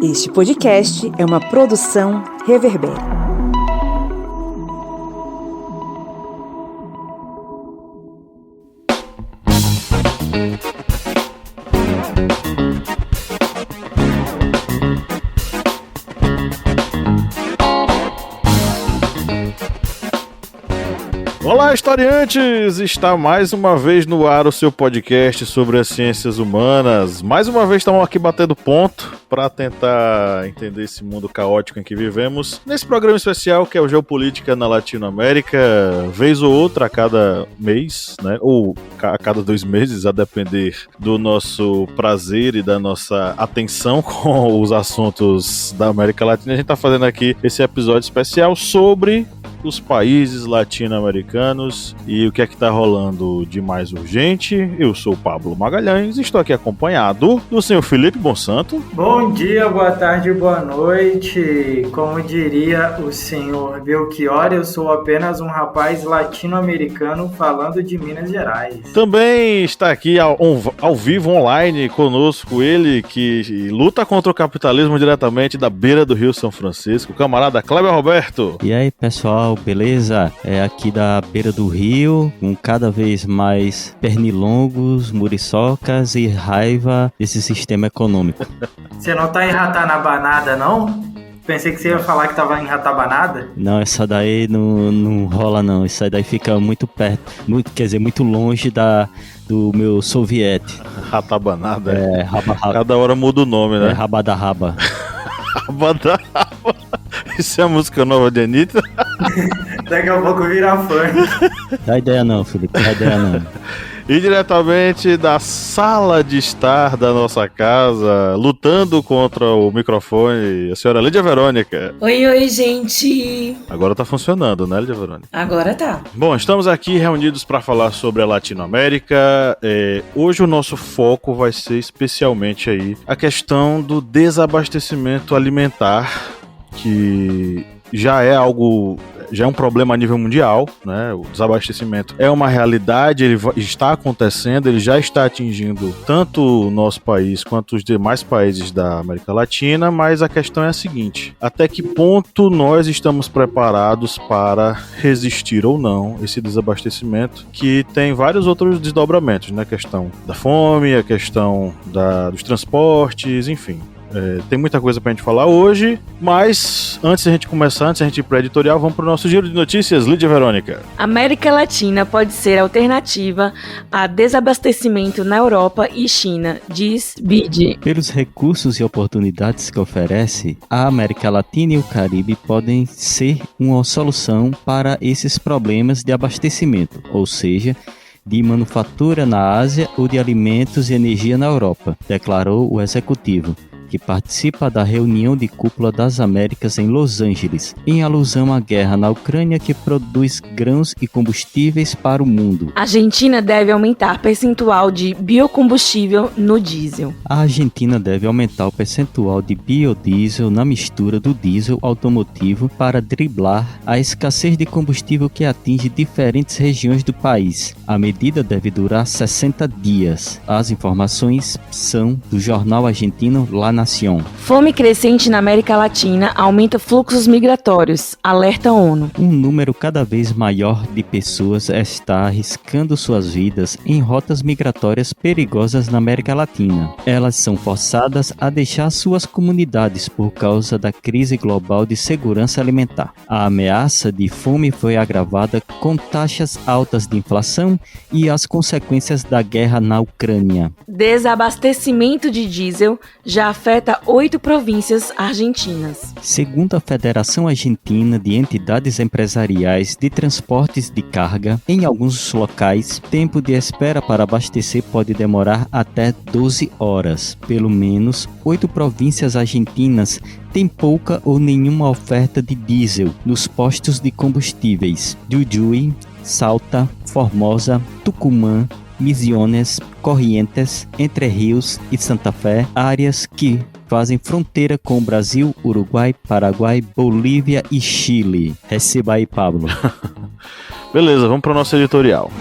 Este podcast é uma produção Reverber. Olá, historiantes! Está mais uma vez no ar o seu podcast sobre as ciências humanas. Mais uma vez estamos aqui batendo ponto para tentar entender esse mundo caótico em que vivemos. Nesse programa especial que é o Geopolítica na Latinoamérica, vez ou outra a cada mês, né? Ou a cada 2 meses, a depender do nosso prazer e da nossa atenção com os assuntos da América Latina. A gente está fazendo aqui esse episódio especial sobre os países latino-americanos e o que é que tá rolando de mais urgente. Eu sou o Pablo Magalhães e estou aqui acompanhado do senhor Felipe Bonsanto. Bom dia, boa tarde, boa noite. Como diria o senhor Belchior, eu sou apenas um rapaz latino-americano falando de Minas Gerais. Também está aqui ao vivo, online, conosco ele que luta contra o capitalismo diretamente da beira do Rio São Francisco, o camarada Kleber Roberto. E aí, pessoal, beleza? É aqui da beira do rio, com cada vez mais pernilongos, muriçocas e raiva desse sistema econômico. Você não tá em Ratanabanada, não? Pensei que você ia falar que tava em Ratabanada. Não, essa daí não rola não, isso daí fica muito perto, muito longe do meu soviete. Ratabanada? É, cada hora muda o nome, né? É, Rabada Raba. Rabada Raba. Isso é a música nova de Anitta? Daqui a pouco vira fã. Dá ideia não, Felipe, dá ideia não. E diretamente da sala de estar da nossa casa, lutando contra o microfone, a senhora Lídia Verônica. Oi, gente. Agora tá funcionando, né, Lídia Verônica? Agora tá. Bom, estamos aqui reunidos para falar sobre a Latinoamérica. Hoje o nosso foco vai ser especialmente aí a questão do desabastecimento alimentar, que já é um problema a nível mundial, né? O desabastecimento é uma realidade, ele está acontecendo, ele já está atingindo tanto o nosso país quanto os demais países da América Latina, mas a questão é a seguinte: até que ponto nós estamos preparados para resistir ou não esse desabastecimento, que tem vários outros desdobramentos, né? A questão da fome, a questão dos transportes, enfim. Tem muita coisa pra gente falar hoje, mas antes de a gente começar, antes de a gente ir pro editorial, vamos pro nosso giro de notícias. Lídia Verônica. América Latina pode ser alternativa a desabastecimento na Europa e China, diz BID. Pelos recursos e oportunidades que oferece, a América Latina e o Caribe podem ser uma solução para esses problemas de abastecimento, ou seja, de manufatura na Ásia ou de alimentos e energia na Europa, declarou o executivo, que participa da reunião de cúpula das Américas em Los Angeles, em alusão à guerra na Ucrânia que produz grãos e combustíveis para o mundo. A Argentina deve aumentar percentual de biocombustível no diesel. A Argentina deve aumentar o percentual de biodiesel na mistura do diesel automotivo para driblar a escassez de combustível que atinge diferentes regiões do país. A medida deve durar 60 dias. As informações são do jornal argentino La Nación. Fome crescente na América Latina aumenta fluxos migratórios, alerta ONU. Um número cada vez maior de pessoas está arriscando suas vidas em rotas migratórias perigosas na América Latina. Elas são forçadas a deixar suas comunidades por causa da crise global de segurança alimentar. A ameaça de fome foi agravada com taxas altas de inflação e as consequências da guerra na Ucrânia. Desabastecimento de diesel já afeta 8 províncias argentinas. Segundo a Federação Argentina de Entidades Empresariais de Transportes de Carga, em alguns locais, tempo de espera para abastecer pode demorar até 12 horas. Pelo menos 8 províncias argentinas têm pouca ou nenhuma oferta de diesel nos postos de combustíveis: Jujuy, Salta, Formosa, Tucumã, Misiones, Corrientes, Entre Rios e Santa Fé, áreas que fazem fronteira com o Brasil, Uruguai, Paraguai, Bolívia e Chile. Receba aí, Pablo. Beleza, vamos para o nosso editorial.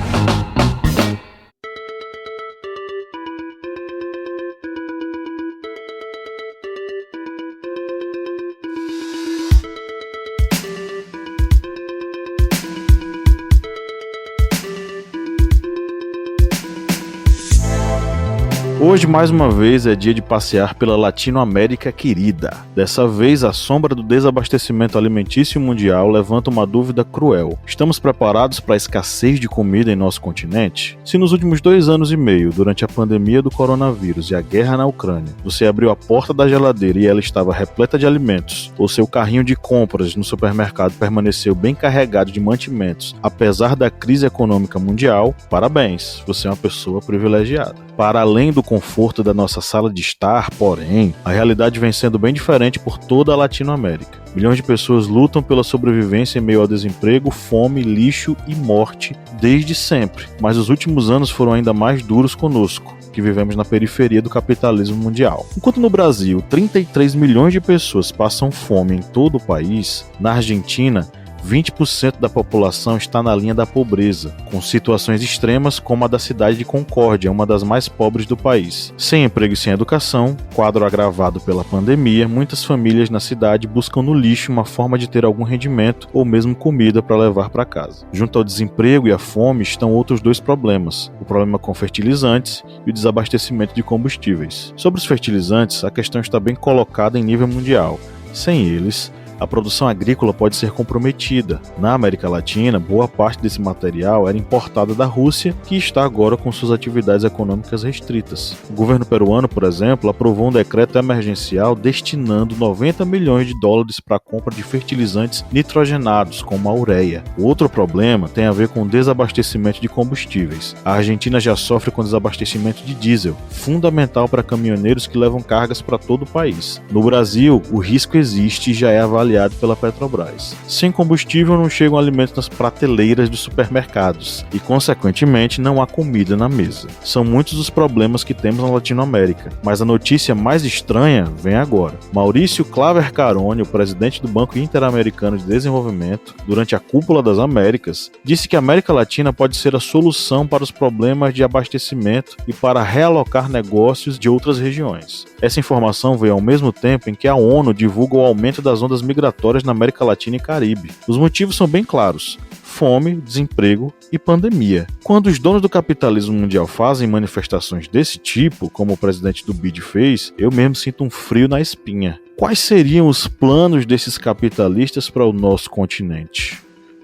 Hoje, mais uma vez, é dia de passear pela Latinoamérica querida. Dessa vez, a sombra do desabastecimento alimentício mundial levanta uma dúvida cruel. Estamos preparados para a escassez de comida em nosso continente? Se nos últimos 2 anos e meio, durante a pandemia do coronavírus e a guerra na Ucrânia, você abriu a porta da geladeira e ela estava repleta de alimentos, ou seu carrinho de compras no supermercado permaneceu bem carregado de mantimentos, apesar da crise econômica mundial, parabéns, você é uma pessoa privilegiada. Para além do conforto da nossa sala de estar, porém, a realidade vem sendo bem diferente por toda a Latinoamérica. Milhões de pessoas lutam pela sobrevivência em meio ao desemprego, fome, lixo e morte desde sempre. Mas os últimos anos foram ainda mais duros conosco, que vivemos na periferia do capitalismo mundial. Enquanto no Brasil 33 milhões de pessoas passam fome em todo o país, na Argentina 20% da população está na linha da pobreza, com situações extremas como a da cidade de Concórdia, uma das mais pobres do país. Sem emprego e sem educação, quadro agravado pela pandemia, muitas famílias na cidade buscam no lixo uma forma de ter algum rendimento ou mesmo comida para levar para casa. Junto ao desemprego e à fome estão outros 2 problemas, o problema com fertilizantes e o desabastecimento de combustíveis. Sobre os fertilizantes, a questão está bem colocada em nível mundial. Sem eles, a produção agrícola pode ser comprometida. Na América Latina, boa parte desse material era importada da Rússia, que está agora com suas atividades econômicas restritas. O governo peruano, por exemplo, aprovou um decreto emergencial destinando 90 milhões de dólares para a compra de fertilizantes nitrogenados, como a ureia. O outro problema tem a ver com o desabastecimento de combustíveis. A Argentina já sofre com desabastecimento de diesel, fundamental para caminhoneiros que levam cargas para todo o país. No Brasil, o risco existe e já é avaliado pela Petrobras. Sem combustível não chegam alimentos nas prateleiras dos supermercados e, consequentemente, não há comida na mesa. São muitos os problemas que temos na Latinoamérica, mas a notícia mais estranha vem agora. Maurício Claver Carone, o presidente do Banco Interamericano de Desenvolvimento, durante a Cúpula das Américas, disse que a América Latina pode ser a solução para os problemas de abastecimento e para realocar negócios de outras regiões. Essa informação veio ao mesmo tempo em que a ONU divulga o aumento das ondas migratórias na América Latina e Caribe. Os motivos são bem claros: fome, desemprego e pandemia. Quando os donos do capitalismo mundial fazem manifestações desse tipo, como o presidente do BID fez, eu mesmo sinto um frio na espinha. Quais seriam os planos desses capitalistas para o nosso continente?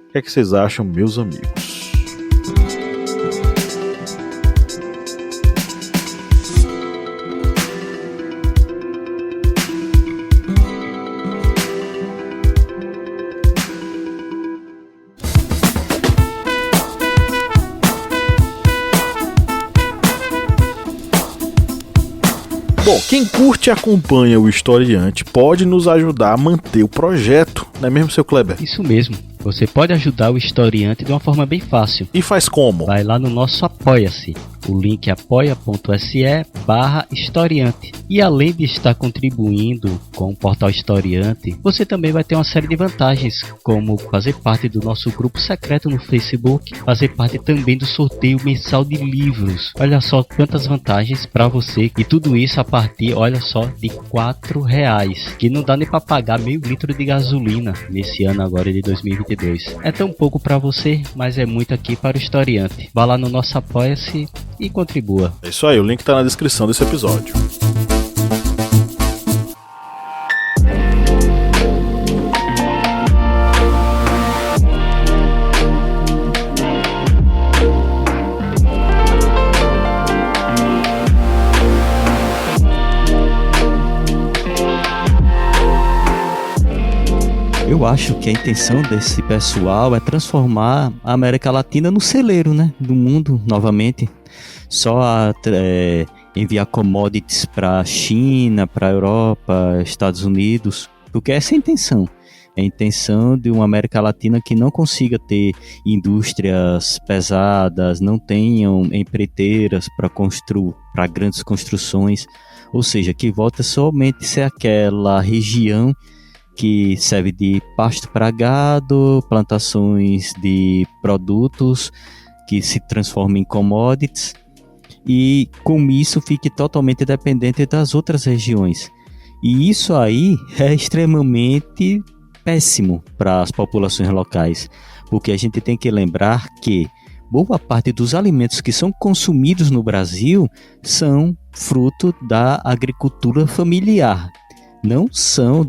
O que é que vocês acham, meus amigos? Bom, quem curte e acompanha o Historiante pode nos ajudar a manter o projeto, não é mesmo, seu Kleber? Isso mesmo. Você pode ajudar o Historiante de uma forma bem fácil. E faz como? Vai lá no nosso Apoia-se. O link é apoia.se/historiante. E além de estar contribuindo com o Portal Historiante, você também vai ter uma série de vantagens, como fazer parte do nosso grupo secreto no Facebook, fazer parte também do sorteio mensal de livros. Olha só quantas vantagens para você. E tudo isso a partir, olha só, de R$4, que não dá nem para pagar meio litro de gasolina nesse ano agora de 2022. É tão pouco para você, mas é muito aqui para o Historiante. Vá lá no nosso Apoia-se e contribua. É isso aí, o link tá na descrição desse episódio. Eu acho que a intenção desse pessoal é transformar a América Latina no celeiro, né, do mundo novamente. Só enviar commodities para a China, para a Europa, Estados Unidos, porque essa é a intenção. É a intenção de uma América Latina que não consiga ter indústrias pesadas, não tenham empreiteiras para grandes construções, ou seja, que volta somente a ser aquela região que serve de pasto para gado, plantações de produtos que se transformam em commodities, e com isso fique totalmente dependente das outras regiões. E isso aí é extremamente péssimo para as populações locais, porque a gente tem que lembrar que boa parte dos alimentos que são consumidos no Brasil são fruto da agricultura familiar. Não são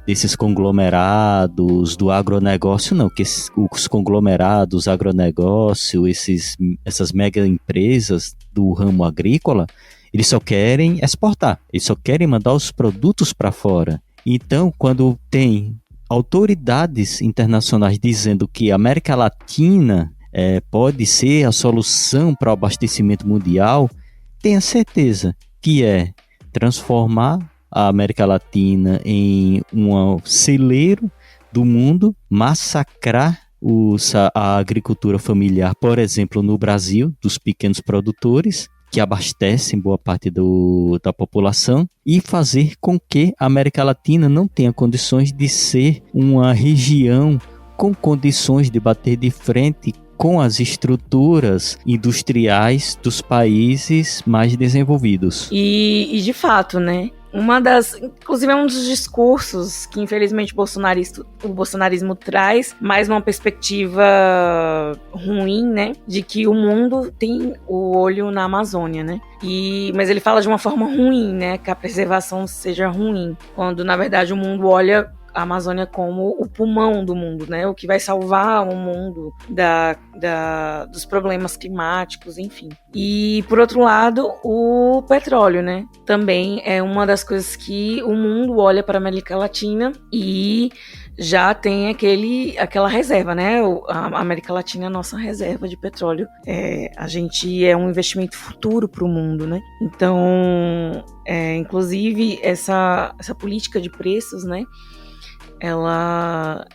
desses conglomerados do agronegócio, não, que os conglomerados, agronegócio, essas mega empresas do ramo agrícola, eles só querem exportar, eles só querem mandar os produtos para fora. Então, quando tem autoridades internacionais dizendo que a América Latina pode ser a solução para o abastecimento mundial, tenha certeza que é transformar a América Latina em um celeiro do mundo, massacrar a agricultura familiar, por exemplo, no Brasil, dos pequenos produtores, que abastecem boa parte da população, e fazer com que a América Latina não tenha condições de ser uma região com condições de bater de frente com as estruturas industriais dos países mais desenvolvidos. E de fato, né? Inclusive é um dos discursos que infelizmente o bolsonarismo traz, mais uma perspectiva ruim, né, de que o mundo tem o olho na Amazônia, né, mas ele fala de uma forma ruim, né, que a preservação seja ruim, quando na verdade o mundo olha a Amazônia como o pulmão do mundo, né? O que vai salvar o mundo dos problemas climáticos, enfim. E, por outro lado, o petróleo, né? Também é uma das coisas que o mundo olha para a América Latina e já tem aquela reserva, né? A América Latina é a nossa reserva de petróleo. A gente é um investimento futuro para o mundo, né? Então, inclusive, essa política de preços, né? Ela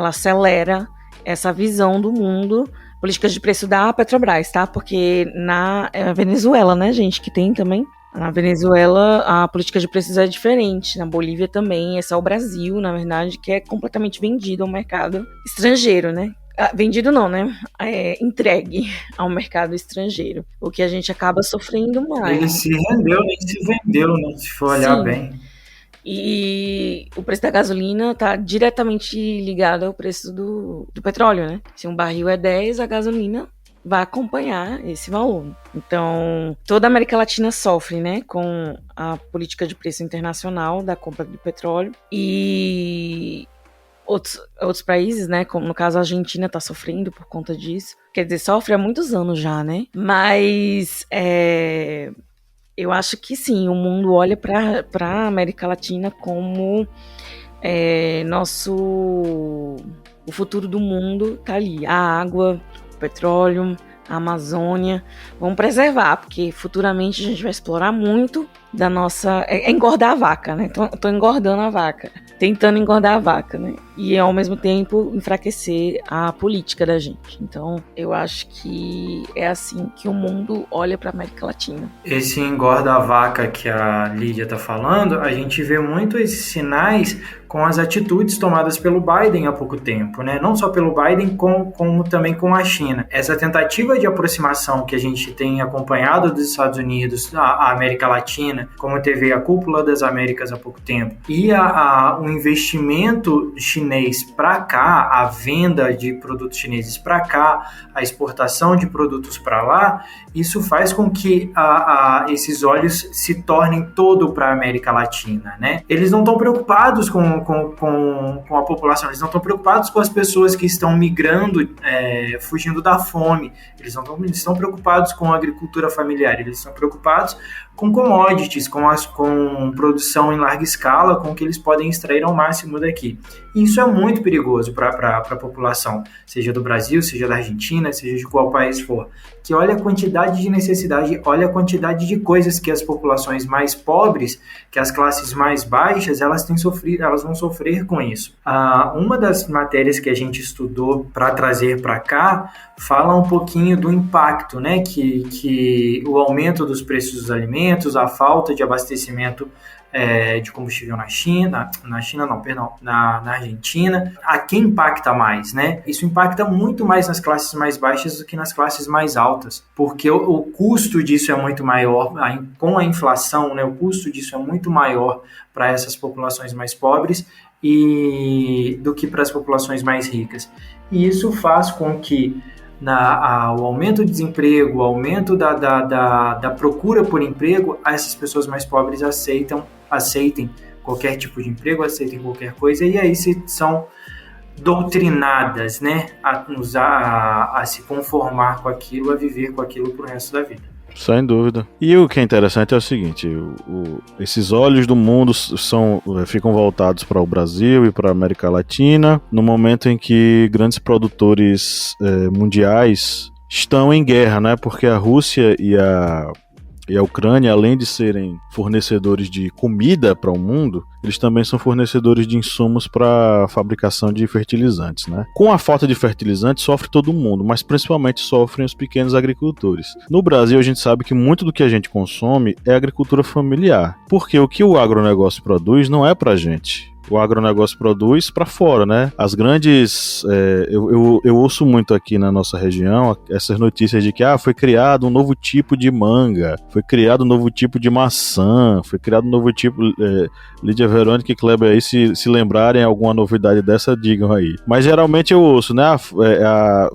acelera essa visão do mundo, políticas de preço da Petrobras, tá? Porque na Venezuela, né, gente, que tem também. Na Venezuela, a política de preços é diferente. Na Bolívia também. É só o Brasil, na verdade, que é completamente vendido ao mercado estrangeiro, né? Vendido não, né? Entregue ao mercado estrangeiro. O que a gente acaba sofrendo mais. Ele se rendeu, nem se vendeu, né? Se for olhar bem. E o preço da gasolina está diretamente ligado ao preço do petróleo, né? Se um barril é 10, a gasolina vai acompanhar esse valor. Então, toda a América Latina sofre, né, com a política de preço internacional da compra de petróleo. E outros países, né, como no caso a Argentina está sofrendo por conta disso. Quer dizer, sofre há muitos anos já, né? Mas eu acho que sim, o mundo olha para a América Latina como o futuro do mundo tá ali. A água, o petróleo, a Amazônia. Vamos preservar, porque futuramente a gente vai explorar muito da nossa... engordar a vaca, né? Tô engordando a vaca. Tentando engordar a vaca, né? E ao mesmo tempo enfraquecer a política da gente. Então eu acho que é assim que o mundo olha para a América Latina. Esse engorda a vaca que a Lídia tá falando, a gente vê muito esses sinais com as atitudes tomadas pelo Biden há pouco tempo, né? Não só pelo Biden, como também com a China. Essa tentativa de aproximação que a gente tem acompanhado dos Estados Unidos à América Latina, como teve a Cúpula das Américas há pouco tempo, e o investimento chinês para cá, a venda de produtos chineses para cá, a exportação de produtos para lá, isso faz com que esses olhos se tornem todo para a América Latina, né? Eles não estão preocupados com a população, eles não estão preocupados com as pessoas que estão migrando, fugindo da fome, eles estão preocupados com a agricultura familiar, eles estão preocupados com commodities, com produção em larga escala, com o que eles podem extrair ao máximo daqui. E isso é muito perigoso para a população, seja do Brasil, seja da Argentina, seja de qual país for, que olha a quantidade de necessidade, olha a quantidade de coisas que as populações mais pobres, que as classes mais baixas, elas vão sofrer com isso. Uma das matérias que a gente estudou para trazer para cá fala um pouquinho do impacto, né, que o aumento dos preços dos alimentos, a falta de abastecimento de combustível na Argentina, a quem impacta mais, né? Isso impacta muito mais nas classes mais baixas do que nas classes mais altas, porque o custo disso é muito maior, com a inflação, né? O custo disso é muito maior para essas populações mais pobres do que para as populações mais ricas. E isso faz com que o aumento do desemprego, o aumento da procura por emprego, essas pessoas mais pobres aceitem qualquer tipo de emprego, aceitem qualquer coisa, e aí são doutrinadas, né, a se conformar com aquilo, a viver com aquilo pro resto da vida. Sem dúvida. E o que é interessante é o seguinte, esses olhos do mundo ficam voltados para o Brasil e para a América Latina, no momento em que grandes produtores mundiais estão em guerra, né? Porque a Rússia e a Ucrânia, além de serem fornecedores de comida para o mundo, eles também são fornecedores de insumos para a fabricação de fertilizantes, né? Com a falta de fertilizantes sofre todo mundo, mas principalmente sofrem os pequenos agricultores. No Brasil, a gente sabe que muito do que a gente consome é agricultura familiar, porque o que o agronegócio produz não é para a gente. O agronegócio produz para fora, né? As grandes... eu ouço muito aqui na nossa região essas notícias de que foi criado um novo tipo de manga, foi criado um novo tipo de maçã, foi criado um novo tipo... Lídia, Verônica e Kleber aí, se lembrarem alguma novidade dessa, digam aí. Mas geralmente eu ouço, né?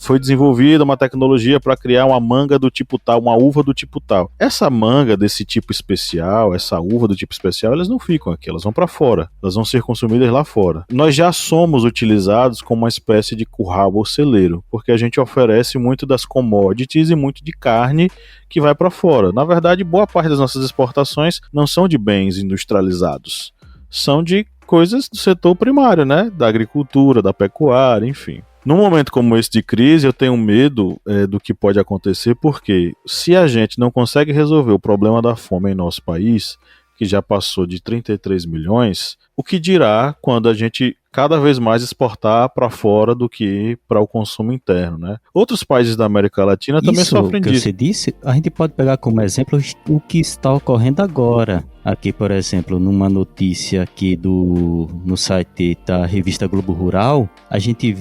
Foi desenvolvida uma tecnologia para criar uma manga do tipo tal, uma uva do tipo tal. Essa manga desse tipo especial, essa uva do tipo especial, elas não ficam aqui, elas vão para fora. Elas vão ser consumidas lá fora. Nós já somos utilizados como uma espécie de curral ou celeiro, porque a gente oferece muito das commodities e muito de carne que vai para fora. Na verdade, boa parte das nossas exportações não são de bens industrializados, são de coisas do setor primário, né? Da agricultura, da pecuária, enfim. Num momento como esse de crise, eu tenho medo do que pode acontecer, porque se a gente não consegue resolver o problema da fome em nosso país, que já passou de 33 milhões, o que dirá quando a gente cada vez mais exportar para fora do que para o consumo interno, né? Outros países da América Latina também sofrem disso. Isso que você disse, a gente pode pegar como exemplo o que está ocorrendo agora. Aqui, por exemplo, numa notícia aqui no site da revista Globo Rural, a gente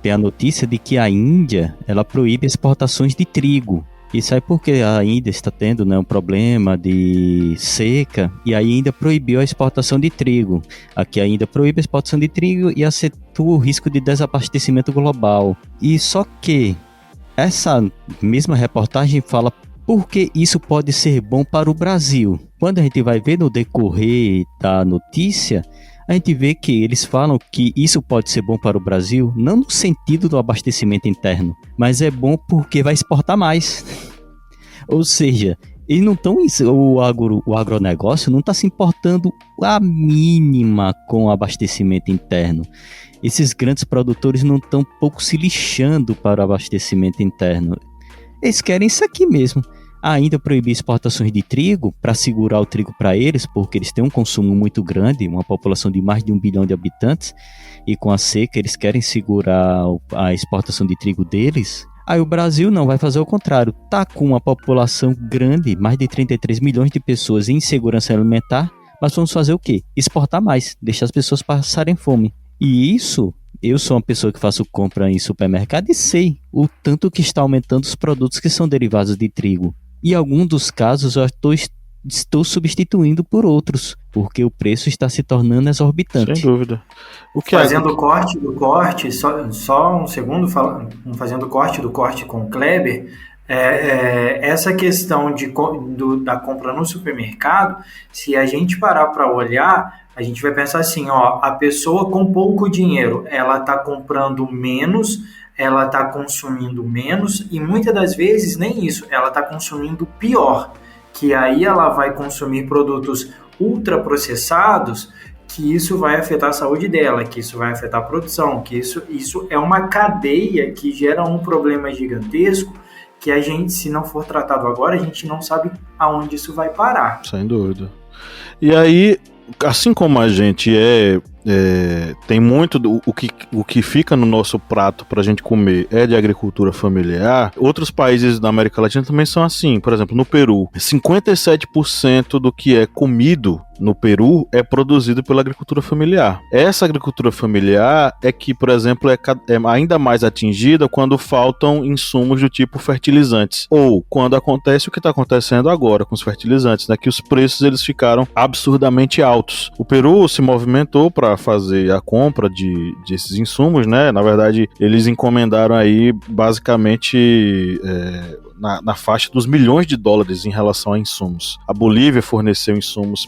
tem a notícia de que a Índia, ela proíbe exportações de trigo. Isso aí porque a Índia está tendo, né, um problema de seca, e aí ainda proibiu a exportação de trigo. Aqui ainda proíbe a exportação de trigo e acentua o risco de desabastecimento global. E só que essa mesma reportagem fala por que isso pode ser bom para o Brasil. Quando a gente vai ver no decorrer da notícia, a gente vê que eles falam que isso pode ser bom para o Brasil, não no sentido do abastecimento interno, mas é bom porque vai exportar mais. Ou seja, eles não estão, o agronegócio não está se importando a mínima com o abastecimento interno. Esses grandes produtores não estão pouco se lixando para o abastecimento interno. Eles querem isso aqui mesmo. Ainda proibir exportações de trigo para segurar o trigo para eles, porque eles têm um consumo muito grande, uma população de mais de 1 bilhão de habitantes, e com a seca eles querem segurar a exportação de trigo deles. Aí o Brasil não, vai fazer o contrário, tá com uma população grande, mais de 33 milhões de pessoas em insegurança alimentar, mas vamos fazer o quê? Exportar mais, deixar as pessoas passarem fome. E isso, eu sou uma pessoa que faço compra em supermercado e sei o tanto que está aumentando os produtos que são derivados de trigo. E em alguns dos casos eu estou substituindo por outros, porque o preço está se tornando exorbitante. Sem dúvida. Fazendo o corte do corte, só um segundo, fazendo o corte do corte com o Kleber, essa questão da compra no supermercado, se a gente parar para olhar, a gente vai pensar assim, a pessoa com pouco dinheiro, ela está comprando menos, ela está consumindo menos, e muitas das vezes nem isso, ela está consumindo pior, que aí ela vai consumir produtos ultraprocessados, que isso vai afetar a saúde dela, que isso vai afetar a produção, que isso é uma cadeia que gera um problema gigantesco, que a gente, se não for tratado agora, a gente não sabe aonde isso vai parar. Sem dúvida. E aí, assim como a gente tem muito o que fica no nosso prato pra gente comer é de agricultura familiar, outros países da América Latina também são assim. Por exemplo, no Peru, 57% do que é comido no Peru é produzido pela agricultura familiar. Essa agricultura familiar é que, por exemplo, é ainda mais atingida quando faltam insumos do tipo fertilizantes, ou quando acontece o que está acontecendo agora com os fertilizantes, né, que os preços eles ficaram absurdamente altos. O Peru se movimentou para fazer a compra desses insumos, né? Na verdade, eles encomendaram aí basicamente na faixa dos milhões de dólares em relação a insumos. A Bolívia forneceu insumos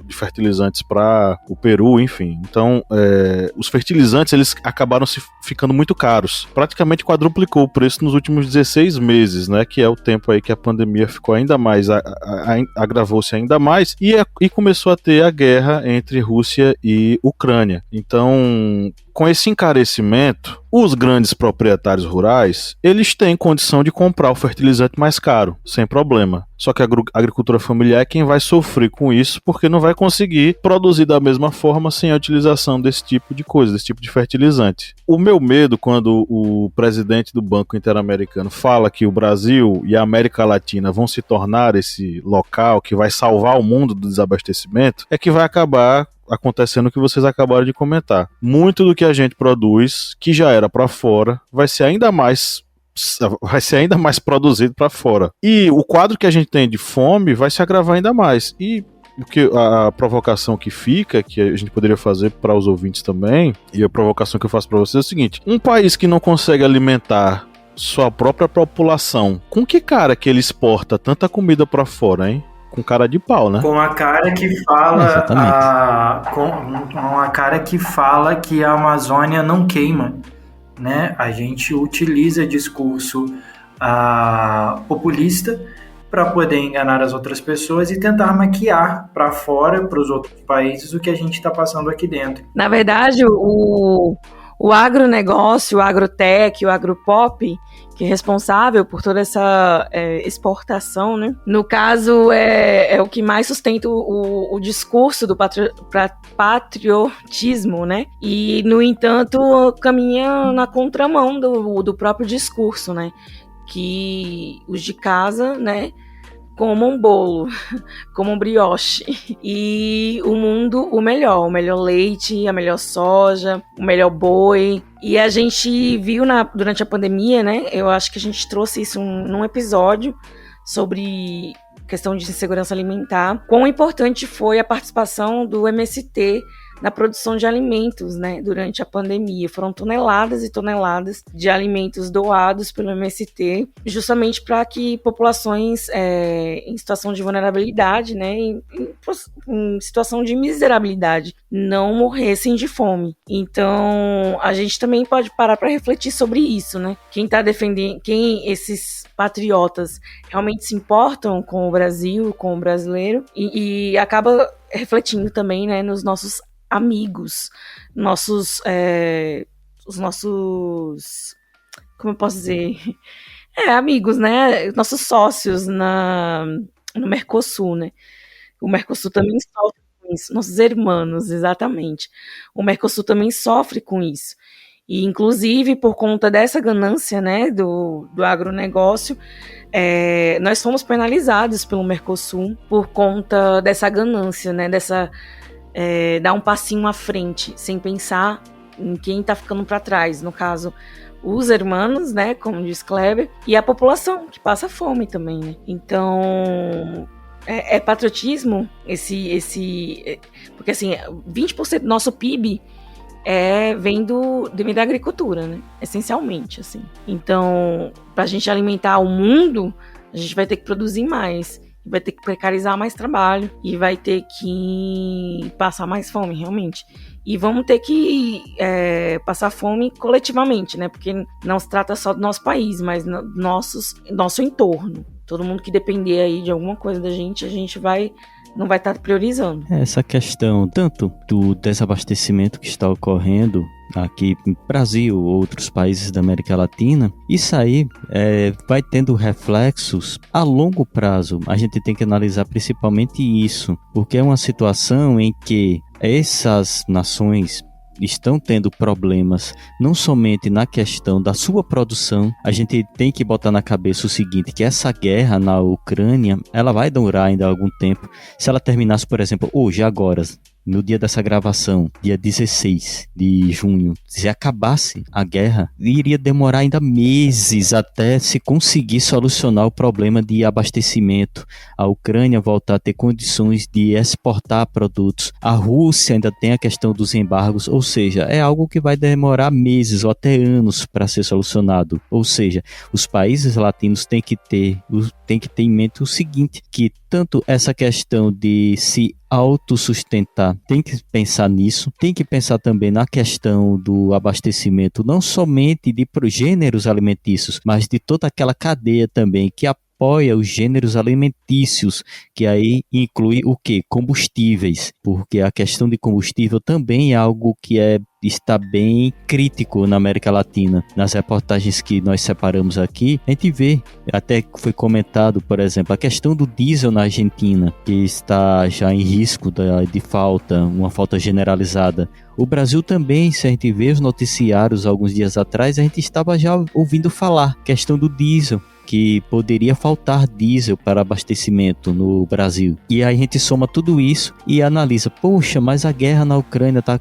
de fertilizantes para o Peru, enfim. Então, os fertilizantes eles acabaram ficando muito caros. Praticamente quadruplicou o preço nos últimos 16 meses, né? Que é o tempo aí que a pandemia ficou ainda mais, agravou-se ainda mais e começou a ter a guerra entre Rússia e Ucrânia. Então, com esse encarecimento, os grandes proprietários rurais, eles têm condição de comprar o fertilizante mais caro, sem problema. Só que a agricultura familiar é quem vai sofrer com isso, porque não vai conseguir produzir da mesma forma sem a utilização desse tipo de coisa, desse tipo de fertilizante. O meu medo quando o presidente do Banco Interamericano fala que o Brasil e a América Latina vão se tornar esse local que vai salvar o mundo do desabastecimento, é que vai acabar acontecendo o que vocês acabaram de comentar. Muito do que a gente produz, que já era para fora, vai ser ainda mais produzido para fora. E o quadro que a gente tem de fome vai se agravar ainda mais. E a provocação que fica, que a gente poderia fazer para os ouvintes também, e a provocação que eu faço para vocês é o seguinte: um país que não consegue alimentar sua própria população, com que cara que ele exporta tanta comida para fora, hein? Com cara de pau, né? Com a cara que fala com a cara que fala que a Amazônia não queima, né? A gente utiliza discurso populista para poder enganar as outras pessoas e tentar maquiar para fora, para os outros países, o que a gente está passando aqui dentro. Na verdade, o agronegócio, o agrotech, o agropop, que é responsável por toda essa exportação, né? No caso, é o que mais sustenta o discurso do patriotismo, né? E, no entanto, caminha na contramão do próprio discurso, né? Que os de casa, né, comam bolo, comam brioche, e o mundo o melhor leite, a melhor soja, o melhor boi. E a gente viu durante a pandemia, né, eu acho que a gente trouxe isso num episódio sobre questão de segurança alimentar, quão importante foi a participação do MST na produção de alimentos, né, durante a pandemia. Foram toneladas e toneladas de alimentos doados pelo MST, justamente para que populações em situação de vulnerabilidade, né, em situação de miserabilidade, não morressem de fome. Então, a gente também pode parar para refletir sobre isso, né? Quem está defendendo, quem esses patriotas realmente se importam com o Brasil, com o brasileiro, e acaba refletindo também, né, nos nossos amigos, os nossos, como eu posso dizer, amigos, né, nossos sócios no Mercosul, né, o Mercosul também sofre com isso, nossos irmãos, exatamente, o Mercosul também sofre com isso, e inclusive por conta dessa ganância, né, do agronegócio, nós fomos penalizados pelo Mercosul por conta dessa ganância, né, dar um passinho à frente, sem pensar em quem está ficando para trás, no caso, os irmãos, né, como diz Kleber, e a população, que passa fome também, né? Então, é patriotismo, porque assim, 20% do nosso PIB vem da agricultura, né? Essencialmente, assim. Então, para a gente alimentar o mundo, a gente vai ter que produzir mais, vai ter que precarizar mais trabalho e vai ter que passar mais fome, realmente. E vamos ter que passar fome coletivamente, né? Porque não se trata só do nosso país, mas nosso entorno. Todo mundo que depender aí de alguma coisa da gente, a gente não vai estar priorizando. Essa questão tanto do desabastecimento que está ocorrendo aqui no Brasil ou outros países da América Latina, isso aí vai tendo reflexos a longo prazo. A gente tem que analisar principalmente isso, porque é uma situação em que essas nações estão tendo problemas não somente na questão da sua produção. A gente tem que botar na cabeça o seguinte, que essa guerra na Ucrânia, ela vai durar ainda algum tempo. Se ela terminasse, por exemplo, hoje, agora, no dia dessa gravação, dia 16 de junho, se acabasse a guerra, iria demorar ainda meses até se conseguir solucionar o problema de abastecimento. A Ucrânia voltar a ter condições de exportar produtos. A Rússia ainda tem a questão dos embargos, ou seja, é algo que vai demorar meses ou até anos para ser solucionado. Ou seja, os países latinos têm que ter em mente o seguinte, que tanto essa questão de se autossustentar, tem que pensar nisso, tem que pensar também na questão do abastecimento, não somente de gêneros alimentícios, mas de toda aquela cadeia também que apoia os gêneros alimentícios, que aí inclui o quê? Combustíveis, porque a questão de combustível também é algo que está bem crítico na América Latina. Nas reportagens que nós separamos aqui, a gente vê, até foi comentado, por exemplo, a questão do diesel na Argentina, que está já em risco de falta, uma falta generalizada. O Brasil também, se a gente vê os noticiários alguns dias atrás, a gente estava já ouvindo falar, questão do diesel, que poderia faltar diesel para abastecimento no Brasil. E aí a gente soma tudo isso e analisa, poxa, mas a guerra na Ucrânia tá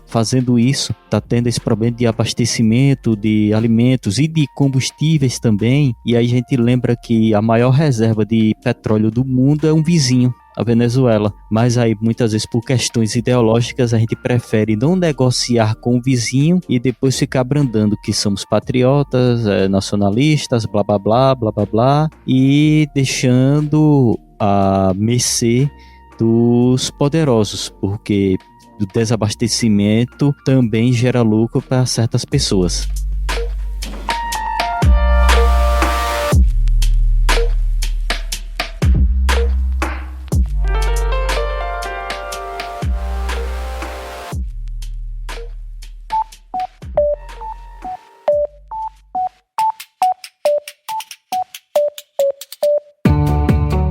fazendo isso, tá tendo esse problema de abastecimento de alimentos e de combustíveis também, e aí a gente lembra que a maior reserva de petróleo do mundo é um vizinho, a Venezuela, mas aí muitas vezes por questões ideológicas a gente prefere não negociar com o vizinho e depois ficar brandando que somos patriotas, nacionalistas, blá blá blá, blá blá blá, e deixando a mercê dos poderosos, porque o desabastecimento também gera lucro para certas pessoas.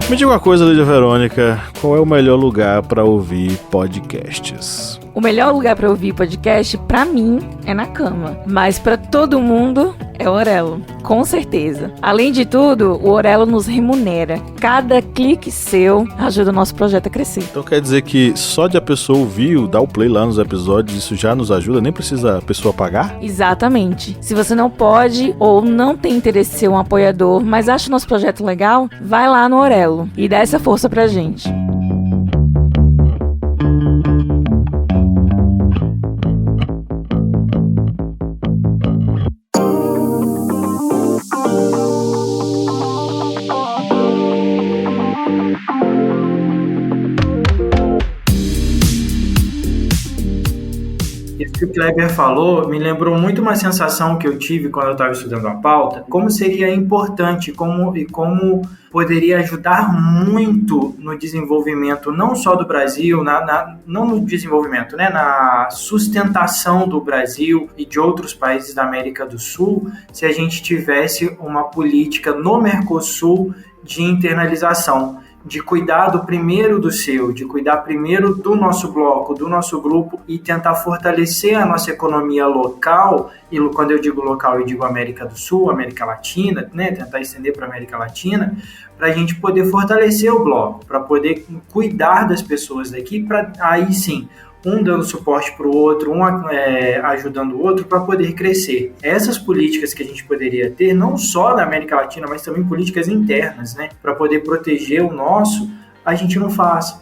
Me diga uma coisa, Lídia Verônica, qual é o melhor lugar para ouvir podcasts? O melhor lugar para ouvir podcast, pra mim, é na cama. Mas pra todo mundo, é o Orelo. Com certeza. Além de tudo, o Orelo nos remunera. Cada clique seu ajuda o nosso projeto a crescer. Então quer dizer que só de a pessoa ouvir, dar o play lá nos episódios, isso já nos ajuda? Nem precisa a pessoa pagar? Exatamente. Se você não pode ou não tem interesse em ser um apoiador, mas acha o nosso projeto legal, vai lá no Orelo e dá essa força pra gente. Isso que o Kleber falou me lembrou muito uma sensação que eu tive quando eu estava estudando a pauta, como seria importante como poderia ajudar muito no desenvolvimento não só do Brasil, não no desenvolvimento, né, na sustentação do Brasil e de outros países da América do Sul, se a gente tivesse uma política no Mercosul de internalização, de cuidar primeiro do seu, de cuidar primeiro do nosso bloco, do nosso grupo e tentar fortalecer a nossa economia local, e quando eu digo local eu digo América do Sul, América Latina, né, tentar estender para a América Latina, para a gente poder fortalecer o bloco, para poder cuidar das pessoas daqui, para aí sim, um dando suporte para o outro, um ajudando o outro para poder crescer. Essas políticas que a gente poderia ter, não só na América Latina, mas também políticas internas, né, para poder proteger o nosso, a gente não faz.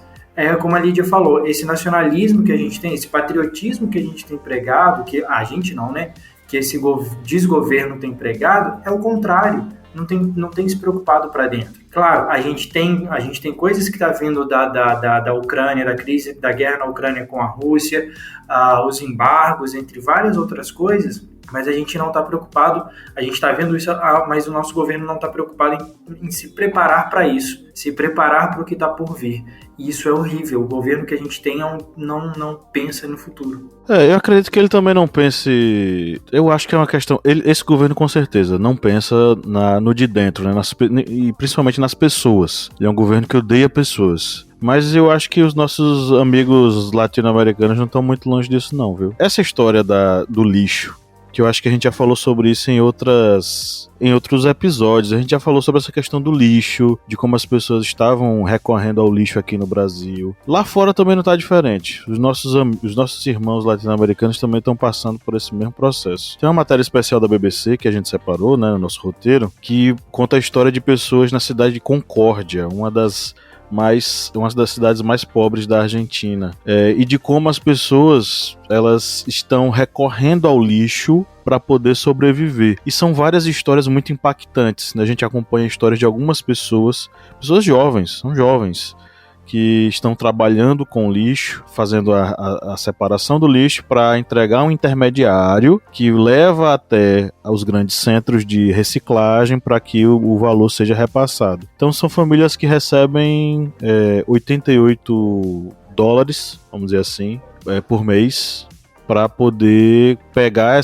Como a Lídia falou, esse nacionalismo que a gente tem, esse patriotismo que a gente tem pregado, que a gente não, né, que esse desgoverno tem pregado, é o contrário. Não tem se preocupado para dentro. Claro, a gente tem coisas que está vindo da Ucrânia, da crise, da guerra na Ucrânia com a Rússia, os embargos, entre várias outras coisas, mas a gente não está preocupado, a gente está vendo isso, mas o nosso governo não está preocupado em se preparar para isso, se preparar para o que está por vir. E isso é horrível. O governo que a gente tem não pensa no futuro. Eu acredito que ele também não pense. Eu acho que é uma questão. Esse governo com certeza não pensa no de dentro, né? E principalmente nas pessoas. Ele é um governo que odeia pessoas. Mas eu acho que os nossos amigos latino-americanos não estão muito longe disso não, viu? Essa história do lixo, que eu acho que a gente já falou sobre isso em outros episódios. A gente já falou sobre essa questão do lixo, de como as pessoas estavam recorrendo ao lixo aqui no Brasil. Lá fora também não está diferente. Os nossos irmãos latino-americanos também estão passando por esse mesmo processo. Tem uma matéria especial da BBC que a gente separou, né, no nosso roteiro, que conta a história de pessoas na cidade de Concórdia, uma das cidades mais pobres da Argentina, e de como as pessoas elas estão recorrendo ao lixo para poder sobreviver. E são várias histórias muito impactantes, né? A gente acompanha histórias de algumas pessoas jovens, são jovens, que estão trabalhando com lixo, fazendo a separação do lixo para entregar um intermediário que leva até os grandes centros de reciclagem para que o valor seja repassado. Então são famílias que recebem $88, vamos dizer assim, por mês, para poder pegar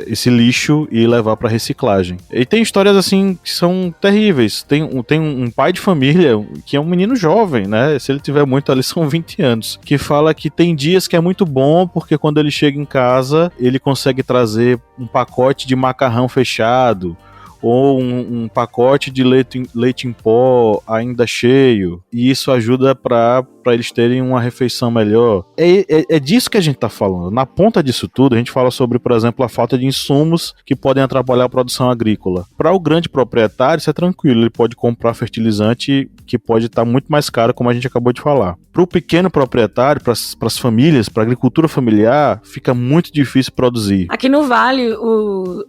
esse lixo e levar para reciclagem. E tem histórias assim que são terríveis. Tem um pai de família que é um menino jovem, né? Se ele tiver muito ali são 20 anos, que fala que tem dias que é muito bom porque quando ele chega em casa ele consegue trazer um pacote de macarrão fechado ou um pacote de leite em pó ainda cheio, e isso ajuda para eles terem uma refeição melhor. É disso que a gente está falando. Na ponta disso tudo, a gente fala sobre, por exemplo, a falta de insumos que podem atrapalhar a produção agrícola. Para o grande proprietário, isso é tranquilo, ele pode comprar fertilizante que pode estar muito mais caro, como a gente acabou de falar. Para o pequeno proprietário, para as famílias, para a agricultura familiar, fica muito difícil produzir. Aqui no Vale,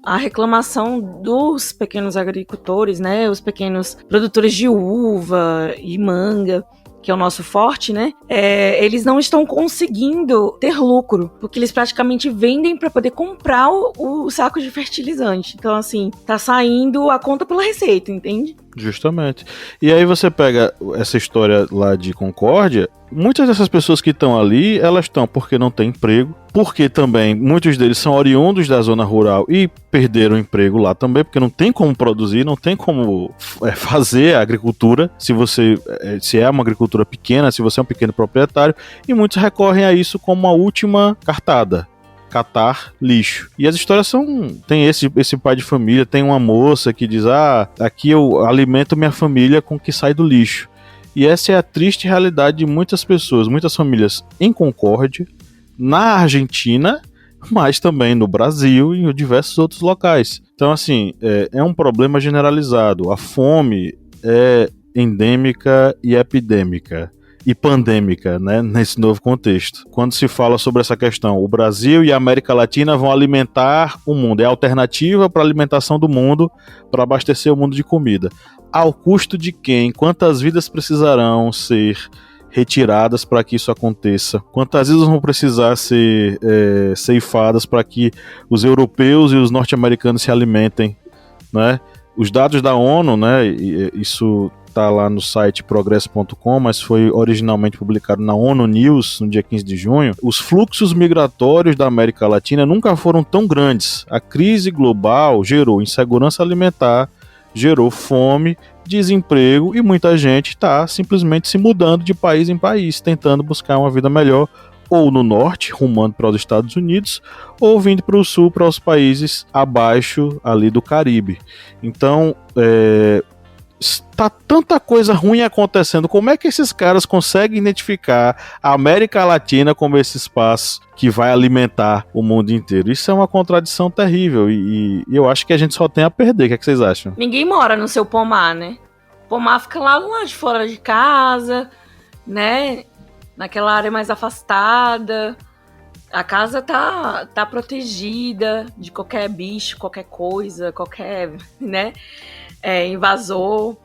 a reclamação dos pequenos agricultores, né, os pequenos produtores de uva e manga, que é o nosso forte, né? Eles não estão conseguindo ter lucro, porque eles praticamente vendem para poder comprar o saco de fertilizante. Então, assim, tá saindo a conta pela receita, entende? Justamente. E aí você pega essa história lá de Concórdia, muitas dessas pessoas que estão ali, elas estão porque não têm emprego, porque também muitos deles são oriundos da zona rural e perderam o emprego lá também, porque não tem como produzir, não tem como fazer a agricultura, se é uma agricultura pequena, se você é um pequeno proprietário, e muitos recorrem a isso como uma última cartada. Catar lixo. E as histórias tem esse pai de família, tem uma moça que diz, aqui eu alimento minha família com o que sai do lixo. E essa é a triste realidade de muitas pessoas, muitas famílias em Concórdia, na Argentina, mas também no Brasil e em diversos outros locais. Então, assim, é um problema generalizado. A fome é endêmica e epidêmica. E pandêmica, né, nesse novo contexto. Quando se fala sobre essa questão, o Brasil e a América Latina vão alimentar o mundo, é a alternativa para a alimentação do mundo, para abastecer o mundo de comida. Ao custo de quem? Quantas vidas precisarão ser retiradas para que isso aconteça? Quantas vidas vão precisar ser ceifadas para que os europeus e os norte-americanos se alimentem, né? Os dados da ONU, né, isso está lá no site progresso.com, mas foi originalmente publicado na ONU News no dia 15 de junho, os fluxos migratórios da América Latina nunca foram tão grandes. A crise global gerou insegurança alimentar, gerou fome, desemprego e muita gente está simplesmente se mudando de país em país, tentando buscar uma vida melhor, ou no norte, rumando para os Estados Unidos, ou vindo para o sul, para os países abaixo ali do Caribe. Então, está tanta coisa ruim acontecendo. Como é que esses caras conseguem identificar a América Latina como esse espaço que vai alimentar o mundo inteiro? Isso é uma contradição terrível e eu acho que a gente só tem a perder. O que é que vocês acham? Ninguém mora no seu pomar, né? O pomar fica lá de fora de casa, né? Naquela área mais afastada. A casa tá protegida de qualquer bicho, qualquer coisa, qualquer, né? Invasor.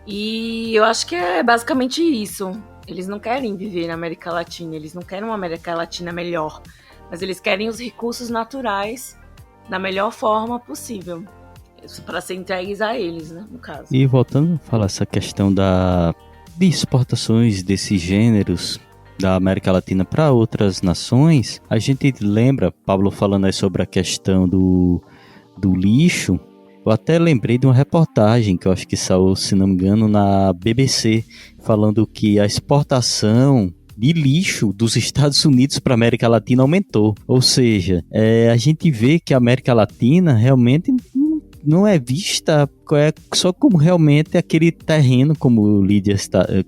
E eu acho que é basicamente isso. Eles não querem viver na América Latina, eles não querem uma América Latina melhor, mas eles querem os recursos naturais da melhor forma possível, para ser entregues a eles, né, no caso. E voltando a falar essa questão de exportações desses gêneros da América Latina para outras nações, a gente lembra, Pablo falando aí sobre a questão do lixo, Eu até lembrei de uma reportagem que eu acho que saiu, se não me engano, na BBC, falando que a exportação de lixo dos Estados Unidos para a América Latina aumentou. Ou seja, a gente vê que a América Latina realmente não é vista só como realmente aquele terreno, como o Lídia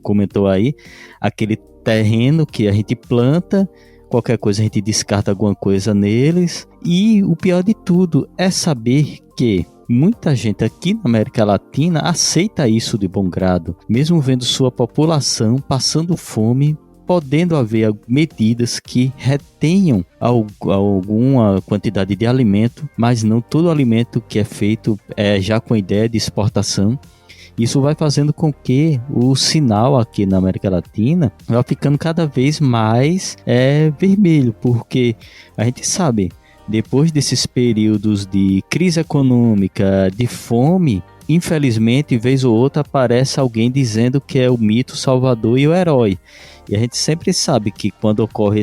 comentou aí, aquele terreno que a gente planta, qualquer coisa a gente descarta alguma coisa neles. E o pior de tudo é saber que muita gente aqui na América Latina aceita isso de bom grado, mesmo vendo sua população passando fome, podendo haver medidas que retenham alguma quantidade de alimento, mas não todo alimento que é feito já com a ideia de exportação. Isso vai fazendo com que o sinal aqui na América Latina vá ficando cada vez mais vermelho, porque a gente sabe, depois desses períodos de crise econômica, de fome, infelizmente, vez ou outra, aparece alguém dizendo que é o mito, o salvador e o herói. E a gente sempre sabe que quando ocorre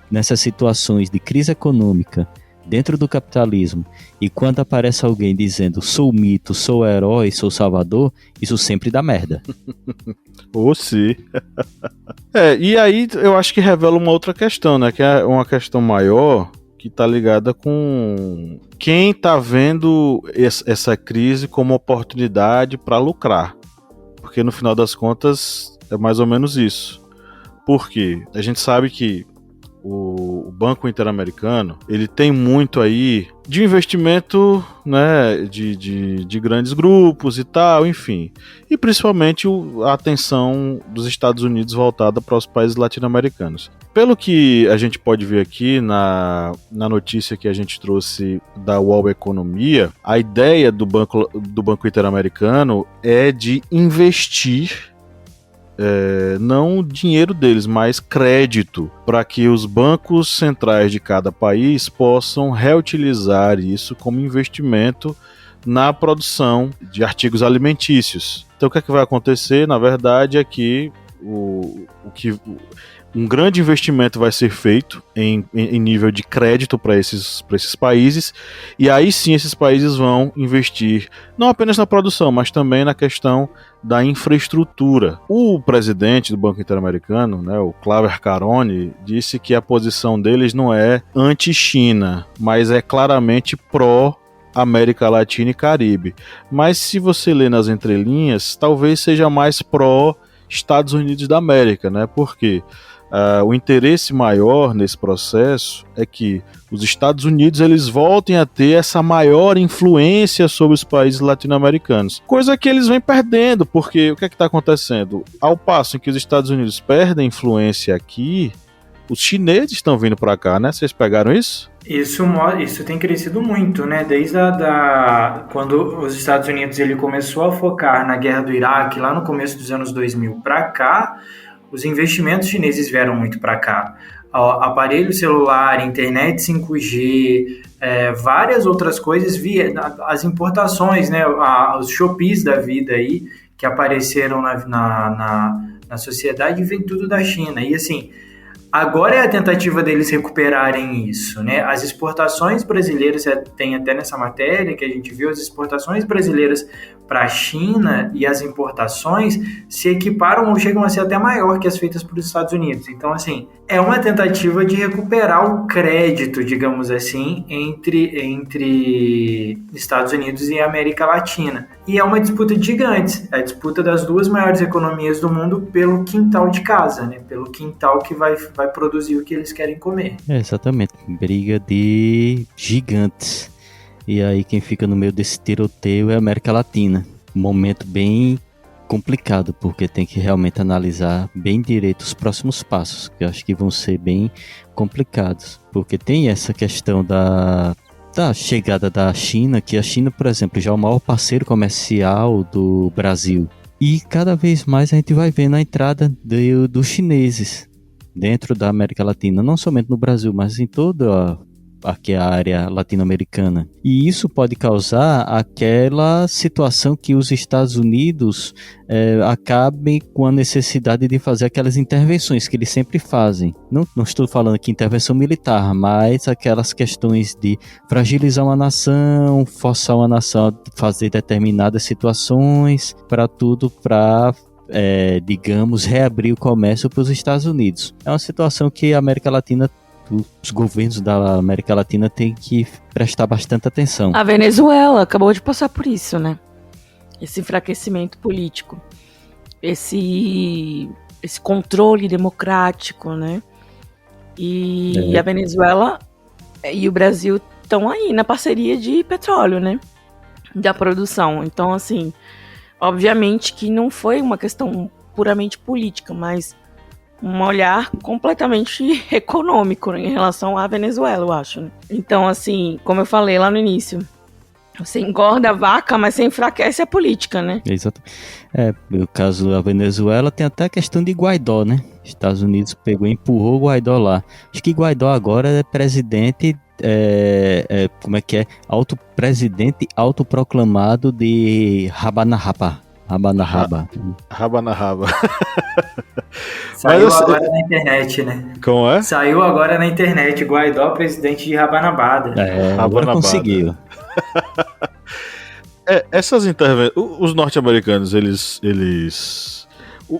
nessas situações de crise econômica dentro do capitalismo, e quando aparece alguém dizendo sou o mito, sou o herói, sou o salvador, isso sempre dá merda. Ou sim. E aí eu acho que revela uma outra questão, né? Que é uma questão maior, que está ligada com quem está vendo essa crise como oportunidade para lucrar. Porque no final das contas é mais ou menos isso. Porque a gente sabe que o Banco Interamericano, ele tem muito aí de investimento, né, de grandes grupos e tal, enfim. E principalmente a atenção dos Estados Unidos voltada para os países latino-americanos. Pelo que a gente pode ver aqui na notícia que a gente trouxe da UOL Economia, a ideia do Banco Interamericano é de investir não o dinheiro deles, mas crédito, para que os bancos centrais de cada país possam reutilizar isso como investimento na produção de artigos alimentícios. Então o que é que vai acontecer? Na verdade é que um grande investimento vai ser feito em nível de crédito para esses países, e aí sim esses países vão investir não apenas na produção, mas também na questão da infraestrutura. O presidente do Banco Interamericano, né, o Claver Carone, disse que a posição deles não é anti-China, mas é claramente pró-América Latina e Caribe. Mas se você ler nas entrelinhas, talvez seja mais pró-Estados Unidos da América, né? Porque o interesse maior nesse processo é que os Estados Unidos eles voltem a ter essa maior influência sobre os países latino-americanos. Coisa que eles vêm perdendo, porque o que é que está acontecendo? Ao passo em que os Estados Unidos perdem influência aqui, os chineses estão vindo para cá, né? Vocês pegaram isso? Isso tem crescido muito, né? Desde quando os Estados Unidos ele começou a focar na guerra do Iraque, lá no começo dos anos 2000 para cá, os investimentos chineses vieram muito para cá. Aparelho celular, internet 5G, várias outras coisas, as importações, né, os Shopees da vida aí, que apareceram na sociedade, vem tudo da China. E assim, agora é a tentativa deles recuperarem isso, né? As exportações brasileiras, tem até nessa matéria que a gente viu, as exportações brasileiras para a China e as importações se equiparam ou chegam a ser até maior que as feitas pelos Estados Unidos. Então, assim, é uma tentativa de recuperar o crédito, digamos assim, entre Estados Unidos e América Latina. E é uma disputa de gigantes, é a disputa das duas maiores economias do mundo pelo quintal de casa, né? Pelo quintal que vai produzir o que eles querem comer. Exatamente, briga de gigantes. E aí quem fica no meio desse tiroteio é a América Latina. Um momento bem complicado, porque tem que realmente analisar bem direito os próximos passos, que eu acho que vão ser bem complicados. Porque tem essa questão da chegada da China, que a China, por exemplo, já é o maior parceiro comercial do Brasil. E cada vez mais a gente vai vendo a entrada dos chineses dentro da América Latina, não somente no Brasil, mas em toda aqui a área latino-americana. E isso pode causar aquela situação que os Estados Unidos acabem com a necessidade de fazer aquelas intervenções que eles sempre fazem. Não estou falando aqui intervenção militar, mas aquelas questões de fragilizar uma nação, forçar uma nação a fazer determinadas situações, para digamos, reabrir o comércio para os Estados Unidos. É uma situação que a América Latina, os governos da América Latina têm que prestar bastante atenção. A Venezuela acabou de passar por isso, né? Esse enfraquecimento político, esse controle democrático, né? E a Venezuela e o Brasil estão aí na parceria de petróleo, né? Da produção. Então, assim, obviamente que não foi uma questão puramente política, mas um olhar completamente econômico, né, em relação à Venezuela, eu acho. Né? Então, assim, como eu falei lá no início, você engorda a vaca, mas você enfraquece a política, né? Exato. No caso da Venezuela, tem até a questão de Guaidó, né? Estados Unidos pegou e empurrou o Guaidó lá. Acho que Guaidó agora é presidente, como é que é? Presidente autoproclamado de Rabanahaba. Rabanahaba. Saiu agora na internet, né? Como é? Saiu agora na internet, Guaidó, presidente de Rabanabada. Agora conseguiu. Essas intervenções, os norte-americanos, eles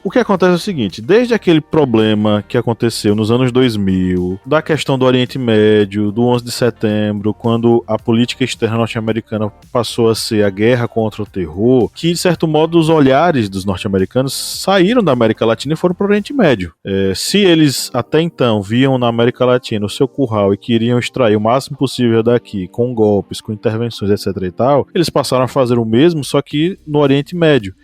o que acontece é o seguinte: desde aquele problema que aconteceu nos anos 2000, da questão do Oriente Médio, do 11 de setembro, quando a política externa norte-americana passou a ser a guerra contra o terror, que de certo modo os olhares dos norte-americanos saíram da América Latina e foram para o Oriente Médio. Se eles até então viam na América Latina o seu curral e queriam extrair o máximo possível daqui, com golpes, com intervenções, etc e tal, eles passaram a fazer o mesmo, só que no Oriente Médio.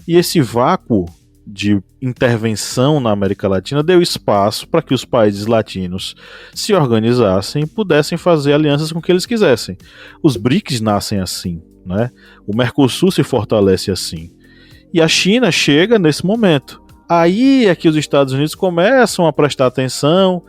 E esse vácuo de intervenção na América Latina deu espaço para que os países latinos se organizassem e pudessem fazer alianças com o que eles quisessem. Os BRICS nascem assim, né? O Mercosul se fortalece assim. E a China chega nesse momento. Aí é que os Estados Unidos começam a prestar atenção.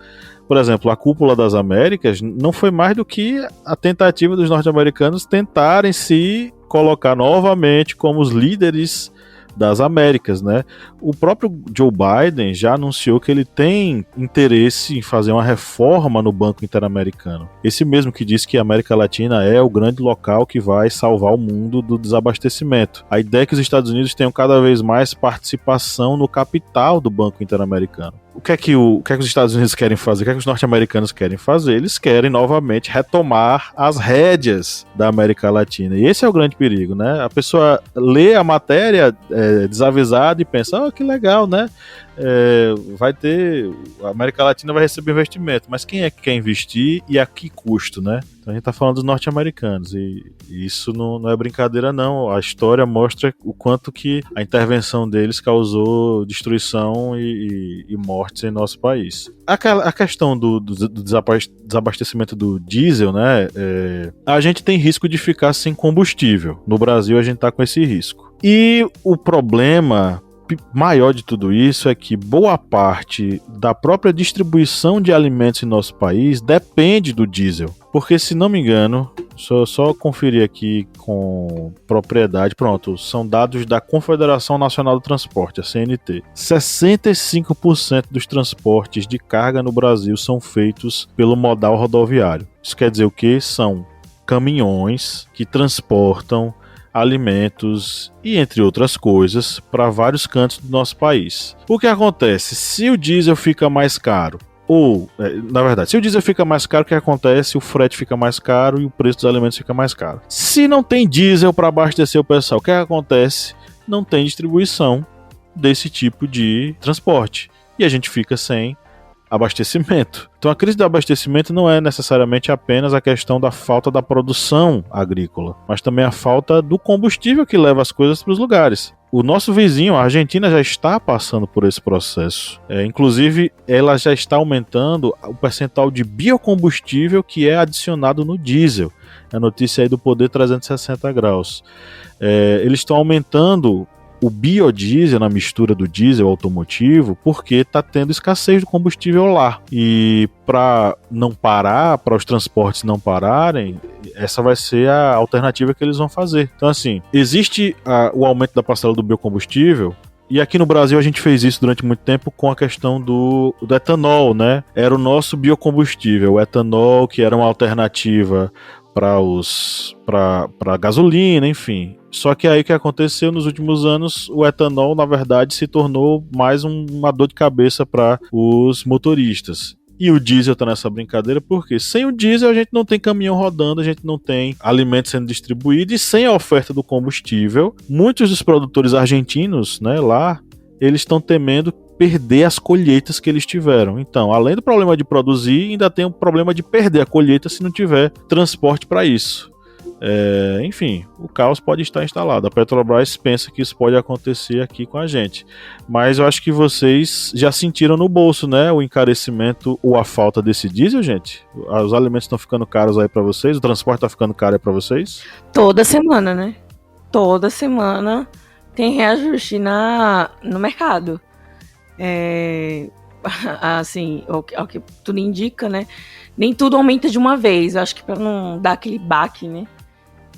Por exemplo, a Cúpula das Américas não foi mais do que a tentativa dos norte-americanos tentarem se colocar novamente como os líderes das Américas, né? O próprio Joe Biden já anunciou que ele tem interesse em fazer uma reforma no Banco Interamericano. Esse mesmo que disse que a América Latina é o grande local que vai salvar o mundo do desabastecimento. A ideia é que os Estados Unidos tenham cada vez mais participação no capital do Banco Interamericano. O que é que os Estados Unidos querem fazer? O que é que os norte-americanos querem fazer? Eles querem novamente retomar as rédeas da América Latina. E esse é o grande perigo, né? A pessoa lê a matéria desavisada e pensa, que legal, né? A América Latina vai receber investimento, mas quem é que quer investir e a que custo, né? Então a gente tá falando dos norte-americanos e isso não é brincadeira não, a história mostra o quanto que a intervenção deles causou destruição e mortes em nosso país. A questão do desabastecimento do diesel, né? A gente tem risco de ficar sem combustível. No Brasil a gente tá com esse risco. E o problema maior de tudo isso é que boa parte da própria distribuição de alimentos em nosso país depende do diesel. Porque, se não me engano, só conferir aqui com propriedade, pronto, são dados da Confederação Nacional do Transporte, a CNT. 65% dos transportes de carga no Brasil são feitos pelo modal rodoviário. Isso quer dizer o quê? São caminhões que transportam alimentos e entre outras coisas para vários cantos do nosso país. O que acontece? Se o diesel fica mais caro, se o diesel fica mais caro, o que acontece? O frete fica mais caro e o preço dos alimentos fica mais caro. Se não tem diesel para abastecer o pessoal, o que acontece? Não tem distribuição desse tipo de transporte e a gente fica sem abastecimento. Então a crise do abastecimento não é necessariamente apenas a questão da falta da produção agrícola, mas também a falta do combustível que leva as coisas para os lugares. O nosso vizinho, a Argentina, já está passando por esse processo. Inclusive, ela já está aumentando o percentual de biocombustível que é adicionado no diesel. É a notícia aí do Poder 360 Graus. Eles estão aumentando o biodiesel na mistura do diesel automotivo, porque está tendo escassez de combustível lá. E para não parar, para os transportes não pararem, essa vai ser a alternativa que eles vão fazer. Então, assim, existe o aumento da parcela do biocombustível. E aqui no Brasil a gente fez isso durante muito tempo com a questão do etanol, né? Era o nosso biocombustível, o etanol, que era uma alternativa para gasolina, enfim. Só que aí o que aconteceu nos últimos anos, o etanol, na verdade, se tornou mais uma dor de cabeça para os motoristas. E o diesel tá nessa brincadeira porque sem o diesel a gente não tem caminhão rodando, a gente não tem alimento sendo distribuído, e sem a oferta do combustível, muitos dos produtores argentinos, né, lá, eles estão temendo perder as colheitas que eles tiveram. Então, além do problema de produzir, ainda tem o problema de perder a colheita se não tiver transporte para isso. Enfim, o caos pode estar instalado. A Petrobras pensa que isso pode acontecer aqui com a gente, mas eu acho que vocês já sentiram no bolso, né, o encarecimento ou a falta desse diesel, gente. Os alimentos estão ficando caros aí para vocês, o transporte está ficando caro aí para vocês. Toda semana, né? Toda semana tem reajuste no mercado. Assim, o que tudo indica, né? Nem tudo aumenta de uma vez. Eu acho que para não dar aquele baque, né?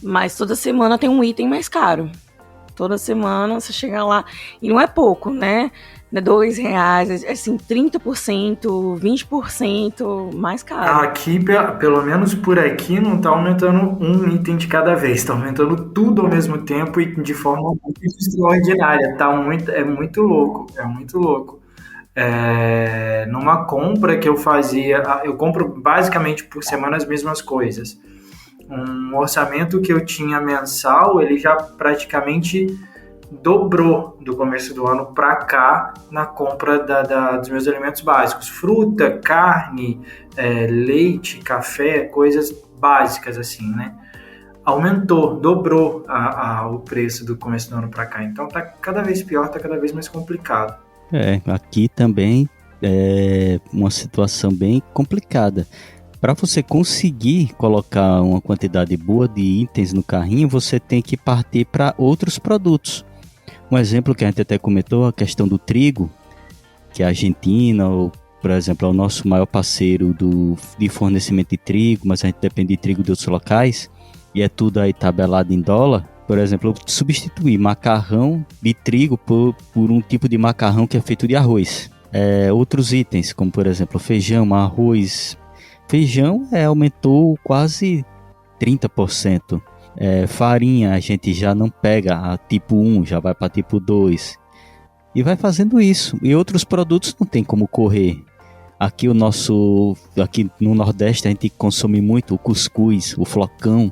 Mas toda semana tem um item mais caro. Toda semana você chega lá, e não é pouco, né? Não é R$2, é assim, 30%, 20% mais caro. Aqui, pelo menos por aqui, não está aumentando um item de cada vez, está aumentando tudo ao mesmo tempo e de forma muito extraordinária. É muito louco, é muito louco. Numa compra que eu fazia, eu compro basicamente por semana as mesmas coisas. Um orçamento que eu tinha mensal, ele já praticamente dobrou do começo do ano para cá na compra dos meus alimentos básicos. Fruta, carne, leite, café, coisas básicas assim, né? Aumentou, dobrou o preço do começo do ano para cá. Então tá cada vez pior, tá cada vez mais complicado. Aqui também é uma situação bem complicada. Para você conseguir colocar uma quantidade boa de itens no carrinho, você tem que partir para outros produtos. Um exemplo que a gente até comentou, a questão do trigo, que a Argentina, ou, por exemplo, é o nosso maior parceiro de fornecimento de trigo, mas a gente depende de trigo de outros locais, e é tudo aí tabelado em dólar. Por exemplo, substituir macarrão de trigo por um tipo de macarrão que é feito de arroz. Outros itens, como por exemplo feijão, arroz. Feijão aumentou quase 30%. Farinha a gente já não pega a tipo 1, já vai para tipo 2. E vai fazendo isso. E outros produtos não tem como correr. Aqui no Nordeste a gente consome muito o cuscuz, o flocão.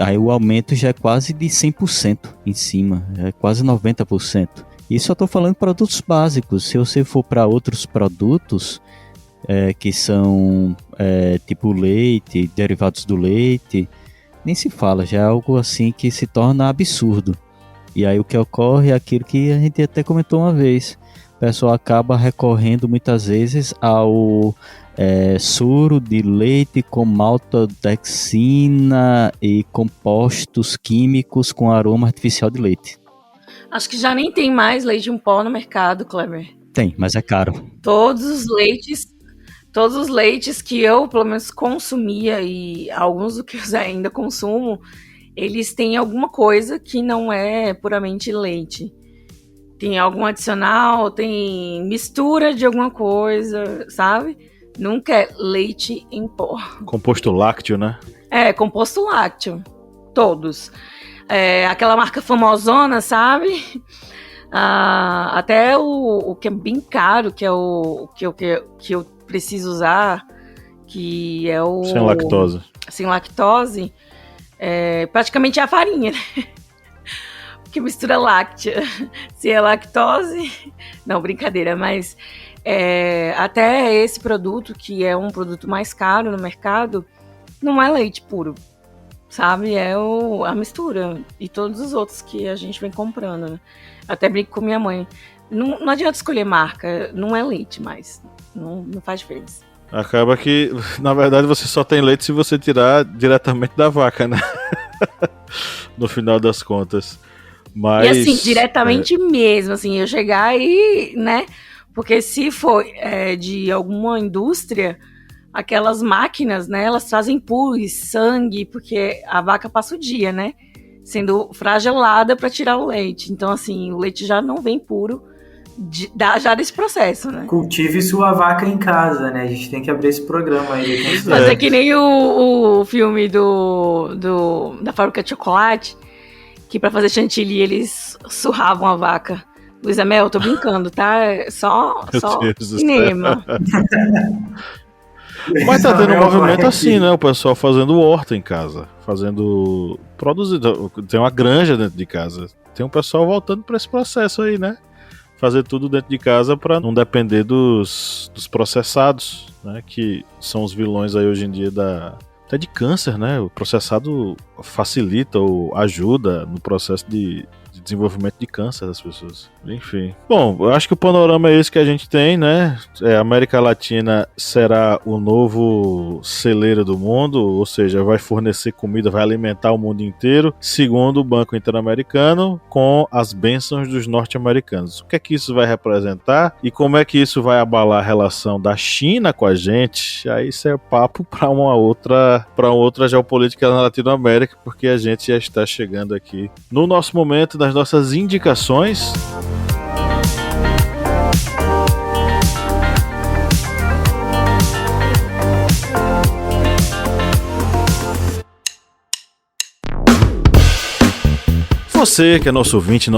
Aí o aumento já é quase de 100% em cima, é quase 90%. Isso eu estou falando de produtos básicos. Se você for para outros produtos, que são tipo leite, derivados do leite, nem se fala, já é algo assim que se torna absurdo. E aí o que ocorre é aquilo que a gente até comentou uma vez. O pessoal acaba recorrendo muitas vezes ao soro de leite com maltodextrina e compostos químicos com aroma artificial de leite. Acho que já nem tem mais leite em pó no mercado, Kleber. Tem, mas é caro. Todos os leites que eu, pelo menos, consumia, e alguns do que eu ainda consumo, eles têm alguma coisa que não é puramente leite. Tem algum adicional, tem mistura de alguma coisa, sabe? Nunca é leite em pó. Composto lácteo, né? Composto lácteo. Todos. Aquela marca famosona, sabe? Até o que é bem caro, que é o que eu preciso usar, que é o... Sem lactose. Sem lactose. Praticamente é a farinha, né? Que mistura láctea. Se é lactose... Não, brincadeira, mas... até esse produto, que é um produto mais caro no mercado, não é leite puro, sabe? É a mistura e todos os outros que a gente vem comprando, né? Até brinco com minha mãe. Não adianta escolher marca, não é leite mais. Não faz diferença. Acaba que, na verdade, você só tem leite se você tirar diretamente da vaca, né? No final das contas. Mas, e assim, diretamente mesmo, assim, eu chegar e, né? Porque se for de alguma indústria, aquelas máquinas, né? Elas fazem pus, sangue, porque a vaca passa o dia, né? Sendo fragelada para tirar o leite. Então, assim, o leite já não vem puro já desse processo, né? Cultive sua vaca em casa, né? A gente tem que abrir esse programa aí. Mas é que nem o filme da fábrica de chocolate, que para fazer chantilly eles surravam a vaca. Luiz Amel, eu tô brincando, tá? Só cinema. Mas tá tendo um movimento assim, né? O pessoal fazendo horta em casa, produzindo. Tem uma granja dentro de casa. Tem um pessoal voltando para esse processo aí, né? Fazer tudo dentro de casa para não depender dos processados, né? Que são os vilões aí hoje em dia até de câncer, né? O processado facilita ou ajuda no processo de desenvolvimento de câncer das pessoas. Enfim. Bom, eu acho que o panorama é esse que a gente tem, né? A América Latina será o novo celeiro do mundo, ou seja, vai fornecer comida, vai alimentar o mundo inteiro, segundo o Banco Interamericano, com as bênçãos dos norte-americanos. O que é que isso vai representar e como é que isso vai abalar a relação da China com a gente? Aí isso é papo para uma outra geopolítica na Latinoamérica, porque a gente já está chegando aqui no nosso momento das nossas indicações. Você que é nosso ouvinte,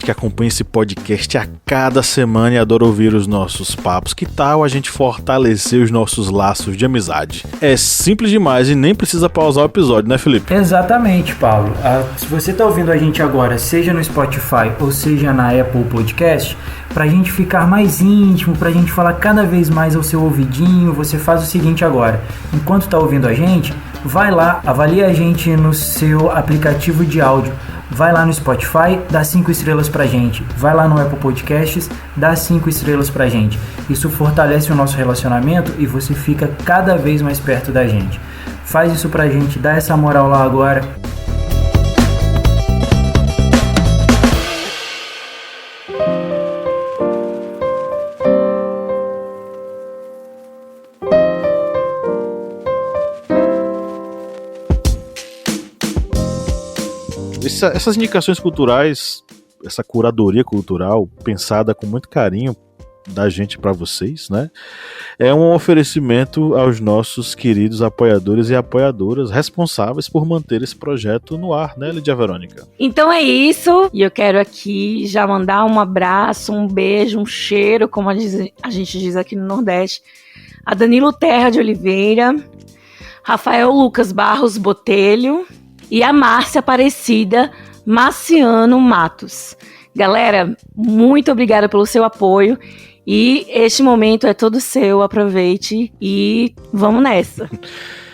que acompanha esse podcast a cada semana e adora ouvir os nossos papos, que tal a gente fortalecer os nossos laços de amizade? É simples demais e nem precisa pausar o episódio, né, Felipe? Exatamente, Paulo. Se você está ouvindo a gente agora, seja no Spotify ou seja na Apple Podcast, para a gente ficar mais íntimo, para a gente falar cada vez mais ao seu ouvidinho, você faz o seguinte agora. Enquanto está ouvindo a gente, vai lá, avalia a gente no seu aplicativo de áudio. Vai lá no Spotify, dá 5 estrelas pra gente. Vai lá no Apple Podcasts, dá 5 estrelas pra gente. Isso fortalece o nosso relacionamento e você fica cada vez mais perto da gente. Faz isso pra gente, dá essa moral lá agora. Essas indicações culturais, essa curadoria cultural pensada com muito carinho da gente para vocês, né? É um oferecimento aos nossos queridos apoiadores e apoiadoras responsáveis por manter esse projeto no ar, né, Lídia Verônica? Então é isso, e eu quero aqui já mandar um abraço, um beijo, um cheiro, como a gente diz aqui no Nordeste, a Danilo Terra de Oliveira, Rafael Lucas Barros Botelho e a Márcia Aparecida Marciano Matos. Galera, muito obrigada pelo seu apoio e este momento é todo seu, aproveite e vamos nessa.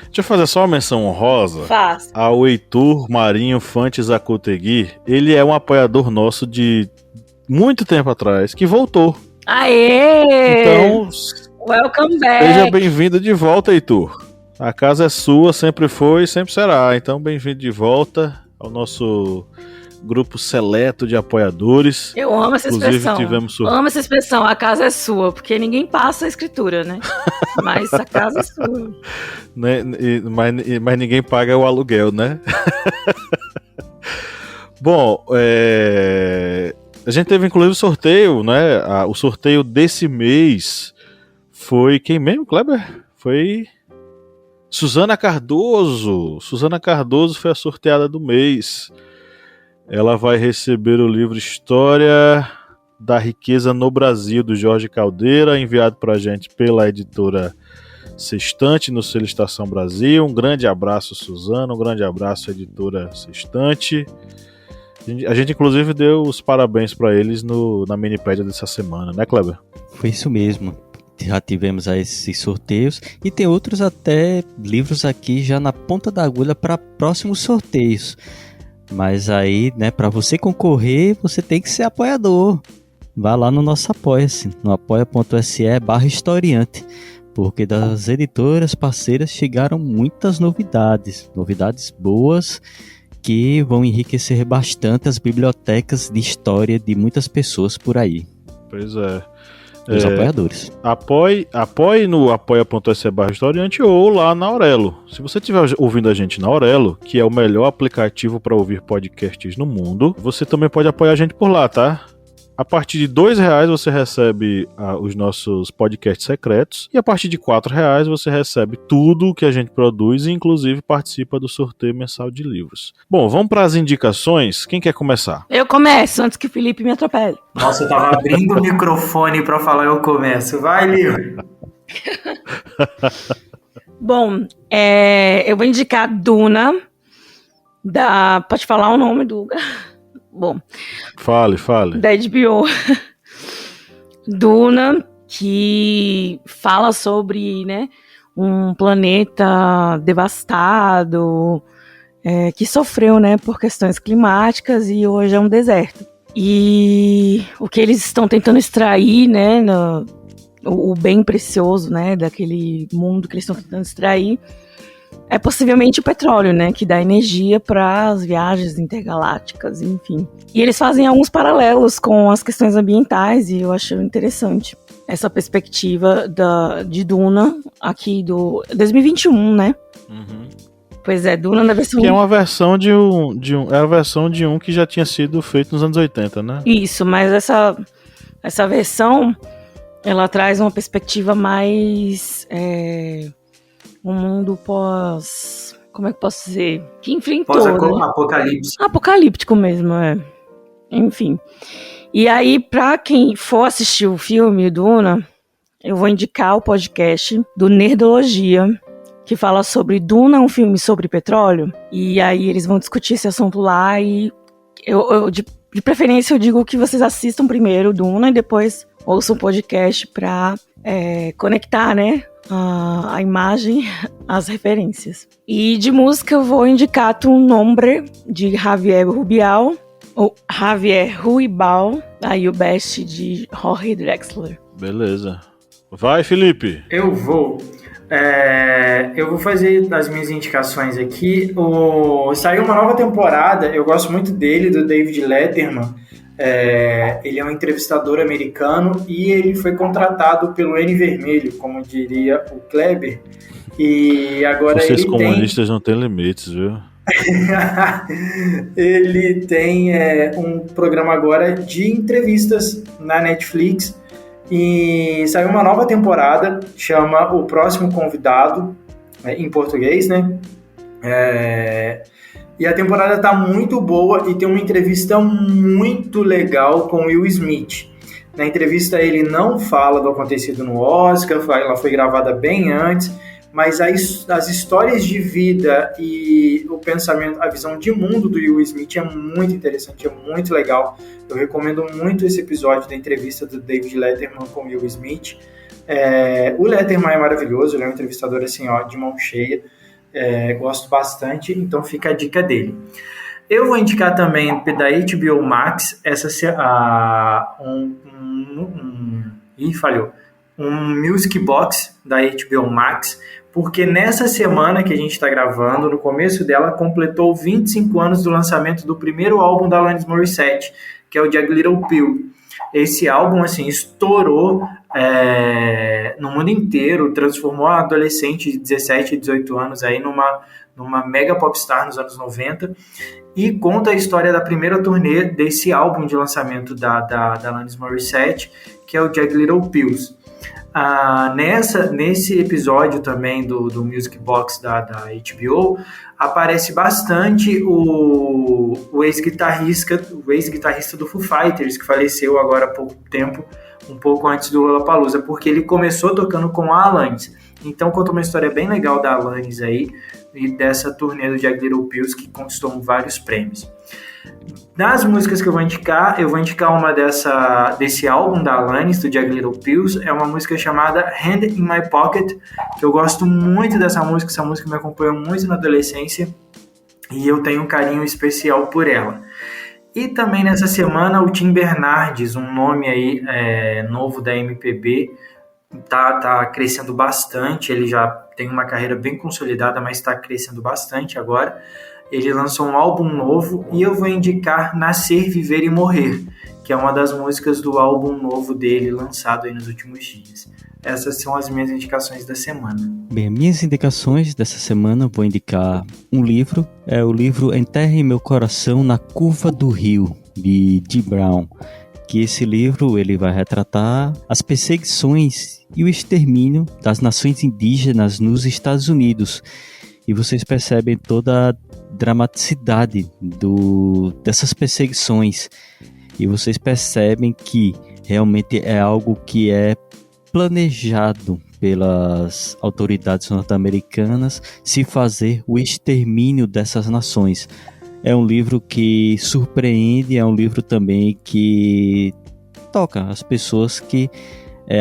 Deixa eu fazer só uma menção honrosa. Faz. Ao Heitor Marinho Fantes Akotegui. Ele é um apoiador nosso de muito tempo atrás, que voltou. Aê! Então, welcome back! Seja bem-vindo de volta, Heitor. A casa é sua, sempre foi e sempre será. Então, bem-vindo de volta ao nosso grupo seleto de apoiadores. Eu amo essa expressão. Amo essa expressão, a casa é sua, porque ninguém passa a escritura, né? Mas a casa é sua. Mas ninguém paga o aluguel, né? Bom, a gente teve inclusive o sorteio, né? O sorteio desse mês foi quem mesmo, Kleber? Foi Suzana Cardoso. Suzana Cardoso foi a sorteada do mês. Ela vai receber o livro História da Riqueza no Brasil, do Jorge Caldeira, enviado pra gente pela editora Sextante, no selo Estação Brasil. Um grande abraço, Suzana. Um grande abraço, editora Sextante. A gente inclusive deu os parabéns para eles na minipédia dessa semana, né, Kleber? Foi isso mesmo. Já tivemos aí esses sorteios e tem outros até livros aqui já na ponta da agulha para próximos sorteios. Mas aí, né, para você concorrer, você tem que ser apoiador. Vá lá no nosso Apoia-se, no apoia.se/historiante, porque das editoras parceiras chegaram muitas novidades boas que vão enriquecer bastante as bibliotecas de história de muitas pessoas por aí. Pois é. Os apoiadores. Apoie no apoia.se/historiante ou lá na Aurelo. Se você estiver ouvindo a gente na Aurelo, que é o melhor aplicativo para ouvir podcasts no mundo, você também pode apoiar a gente por lá, tá? A partir de R$2 você recebe os nossos podcasts secretos, e a partir de R$4 você recebe tudo que a gente produz e inclusive participa do sorteio mensal de livros. Bom, vamos para as indicações. Quem quer começar? Eu começo antes que o Felipe me atropele. Nossa, eu tava abrindo o microfone pra falar, eu começo. Vai, Lívia. Bom, eu vou indicar Duna, pode falar o nome do lugar? Bom, Fale. da HBO. Duna, que fala sobre, né, um planeta devastado, que sofreu, né, por questões climáticas e hoje é um deserto. E o que eles estão tentando extrair, né, o bem precioso, né, daquele mundo que eles estão tentando extrair, é possivelmente o petróleo, né, que dá energia para as viagens intergalácticas, enfim. E eles fazem alguns paralelos com as questões ambientais e eu acho interessante essa perspectiva de Duna aqui do 2021, né? Uhum. Pois é, Duna na versão... Que é uma versão é a versão de um que já tinha sido feito nos anos 80, né? Isso, mas essa versão, ela traz uma perspectiva mais... um mundo pós... Como é que posso dizer? Que enfrentou, Pós-apocalipse. Apocalíptico mesmo, Enfim. E aí, pra quem for assistir o filme Duna, eu vou indicar o podcast do Nerdologia, que fala sobre Duna, um filme sobre petróleo. E aí eles vão discutir esse assunto lá e de preferência eu digo que vocês assistam primeiro Duna e depois ouçam o podcast pra conectar, né? A imagem, as referências. E de música eu vou indicar Tu Nombre, de Javier Ruibal, ou Javier Ruibal, aí o Best de Jorge Drexler. Beleza. Vai, Felipe. Eu vou fazer as minhas indicações aqui. Saiu uma nova temporada, eu gosto muito dele, do David Letterman. Ele é um entrevistador americano e ele foi contratado pelo N Vermelho, como diria o Kleber. E agora vocês comunistas não têm limites, viu? Ele tem um programa agora de entrevistas na Netflix e saiu uma nova temporada, chama O Próximo Convidado, em português, né? E a temporada tá muito boa e tem uma entrevista muito legal com Will Smith. Na entrevista ele não fala do acontecido no Oscar, ela foi gravada bem antes, mas as histórias de vida e o pensamento, a visão de mundo do Will Smith é muito interessante, é muito legal. Eu recomendo muito esse episódio da entrevista do David Letterman com Will Smith. O Letterman é maravilhoso, ele é um entrevistador assim, de mão cheia. Gosto bastante, então fica a dica dele. Eu vou indicar também da HBO Max um Music Box da HBO Max, porque nessa semana que a gente está gravando, no começo dela, completou 25 anos do lançamento do primeiro álbum da Alanis Morissette, que é o Jagged Little Pill. Esse álbum, assim, estourou no mundo inteiro, transformou a adolescente de 17 e 18 anos aí numa mega popstar nos anos 90 e conta a história da primeira turnê desse álbum de lançamento da Alanis Morissette, que é o Jagged Little Pills. Nesse episódio também do Music Box da HBO, aparece bastante o ex-guitarrista do Foo Fighters, que faleceu agora há pouco tempo, um pouco antes do Lollapalooza, porque ele começou tocando com a Alanis. Então conta uma história bem legal da Alanis aí, e dessa turnê do Jagged Little Pills, que conquistou vários prêmios. Das músicas que eu vou indicar uma desse álbum da Alanis, do Jagged Little Pills, é uma música chamada Hand in My Pocket, que eu gosto muito dessa música, essa música me acompanhou muito na adolescência, e eu tenho um carinho especial por ela. E também nessa semana o Tim Bernardes, um nome aí novo da MPB, tá crescendo bastante, ele já tem uma carreira bem consolidada, mas está crescendo bastante agora. ele lançou um álbum novo e eu vou indicar Nascer, Viver e Morrer, que é uma das músicas do álbum novo dele, lançado aí nos últimos dias. Essas são as minhas indicações da semana. Bem, minhas indicações dessa semana, vou indicar um livro. É o livro Enterre Meu Coração na Curva do Rio, de Dee Brown. Que esse livro ele vai retratar as perseguições e o extermínio das nações indígenas nos Estados Unidos. E vocês percebem toda a dramaticidade dessas perseguições. E vocês percebem que realmente é algo que é planejado pelas autoridades norte-americanas se fazer o extermínio dessas nações. É um livro que surpreende, é um livro também que toca as pessoas que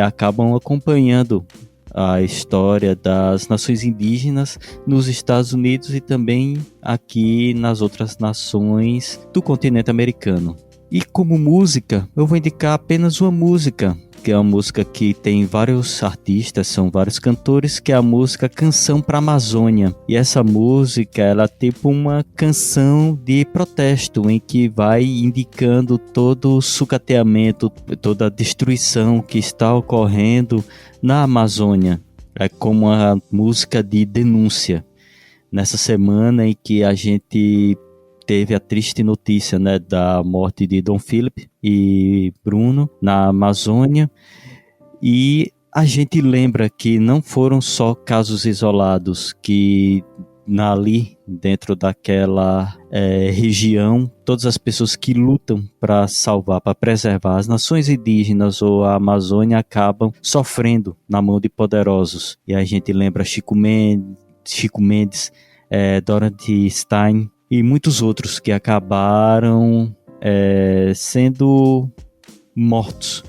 acabam acompanhando a história das nações indígenas nos Estados Unidos e também aqui nas outras nações do continente americano. E como música, eu vou indicar apenas uma música, que é uma música que tem vários artistas, são vários cantores, que é a música Canção pra Amazônia. E essa música, ela é tipo uma canção de protesto, em que vai indicando todo o sucateamento, toda a destruição que está ocorrendo na Amazônia. É como uma música de denúncia. Nessa semana em que a gente teve a triste notícia, né, da morte de Dom Philip e Bruno na Amazônia, e a gente lembra que não foram só casos isolados, que ali dentro daquela região, todas as pessoas que lutam para salvar, para preservar as nações indígenas ou a Amazônia acabam sofrendo na mão de poderosos. E a gente lembra Chico Mendes, Dorothy Stein, e muitos outros que acabaram sendo mortos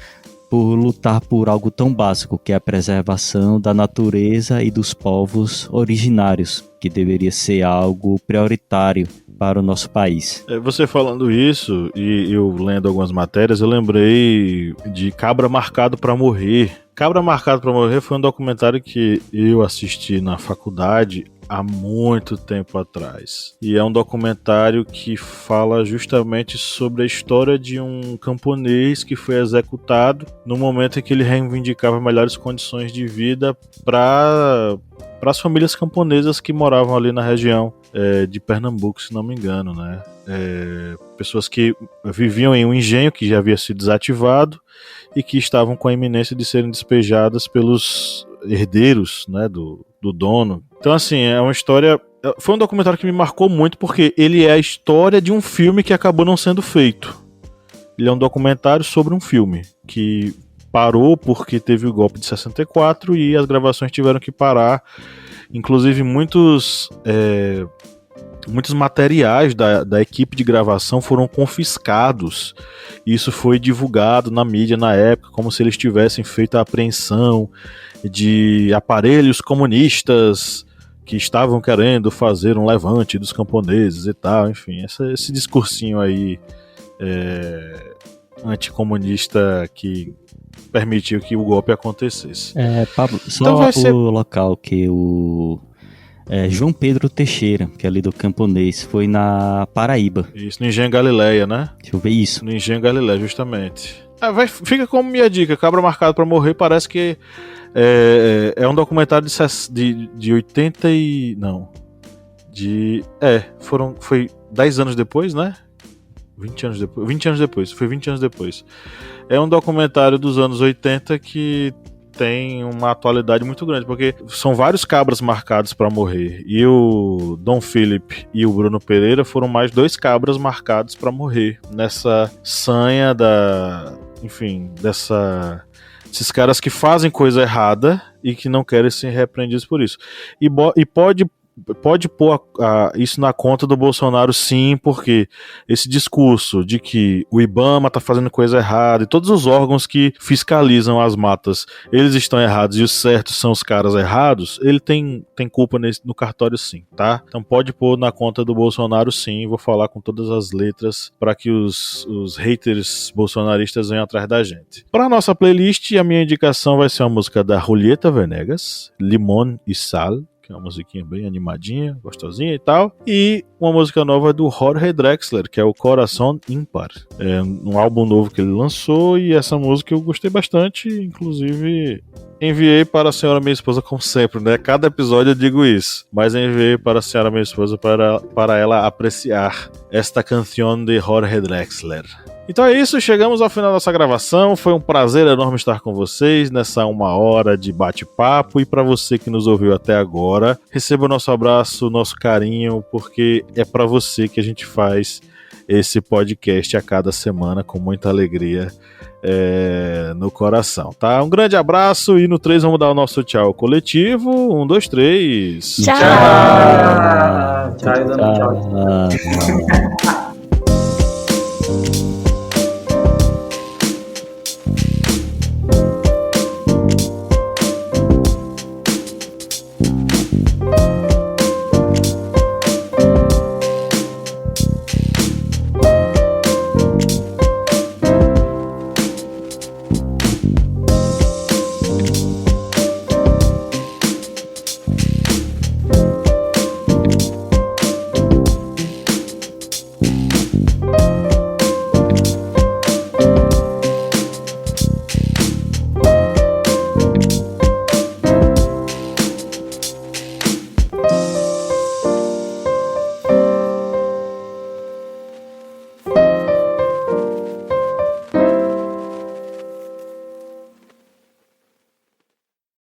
por lutar por algo tão básico, que é a preservação da natureza e dos povos originários, que deveria ser algo prioritário para o nosso país. Você falando isso, e eu lendo algumas matérias, eu lembrei de Cabra Marcado para Morrer. Cabra Marcado para Morrer foi um documentário que eu assisti na faculdade há muito tempo atrás. E é um documentário que fala justamente sobre a história de um camponês que foi executado no momento em que ele reivindicava melhores condições de vida para as famílias camponesas que moravam ali na região de Pernambuco, se não me engano, né? Pessoas que viviam em um engenho que já havia sido desativado e que estavam com a iminência de serem despejadas pelos herdeiros, né, do dono. Então, assim, é uma história... Foi um documentário que me marcou muito porque ele é a história de um filme que acabou não sendo feito. Ele é um documentário sobre um filme que parou porque teve o golpe de 64 e as gravações tiveram que parar. Inclusive, muitos materiais da equipe de gravação foram confiscados. Isso foi divulgado na mídia na época, como se eles tivessem feito a apreensão de aparelhos comunistas que estavam querendo fazer um levante dos camponeses e tal. Enfim, esse discursinho aí anticomunista que permitiu que o golpe acontecesse. Pablo, só então vai ser... o local que o João Pedro Teixeira, que é ali do Camponês, foi na Paraíba. Isso, no Engenho Galileia, né? Deixa eu ver isso. No Engenho Galileia, justamente. Fica como minha dica, Cabra Marcado para Morrer, parece que é um documentário de 80 e... não. Foi 10 anos depois, né? 20 anos depois. Foi 20 anos depois. É um documentário dos anos 80 que tem uma atualidade muito grande, porque são vários cabras marcados para morrer. E o Dom Philip e o Bruno Pereira foram mais 2 cabras marcados para morrer nessa sanha esses caras que fazem coisa errada e que não querem ser repreendidos por isso. E pode pôr isso na conta do Bolsonaro, sim, porque esse discurso de que o IBAMA tá fazendo coisa errada e todos os órgãos que fiscalizam as matas, eles estão errados e os certos são os caras errados, ele tem culpa no cartório, sim, tá? Então pode pôr na conta do Bolsonaro, sim. Vou falar com todas as letras para que os haters bolsonaristas venham atrás da gente. Para nossa playlist, a minha indicação vai ser uma música da Julieta Venegas, Limón y Sal, que é uma musiquinha bem animadinha, gostosinha e tal. E uma música nova do Jorge Drexler, que é o Coração Ímpar. É um álbum novo que ele lançou e essa música eu gostei bastante, inclusive enviei para a senhora minha esposa, como sempre, né? Cada episódio eu digo isso, mas enviei para a senhora minha esposa para ela apreciar esta canção de Jorge Drexler. Então é isso, chegamos ao final dessa gravação. Foi um prazer enorme estar com vocês nessa 1 hora de bate-papo. E para você que nos ouviu até agora, receba o nosso abraço, o nosso carinho, porque é para você que a gente faz esse podcast a cada semana com muita alegria no coração, tá? Um grande abraço e no 3 vamos dar o nosso tchau coletivo. 1, 2, 3. Tchau! Tchau.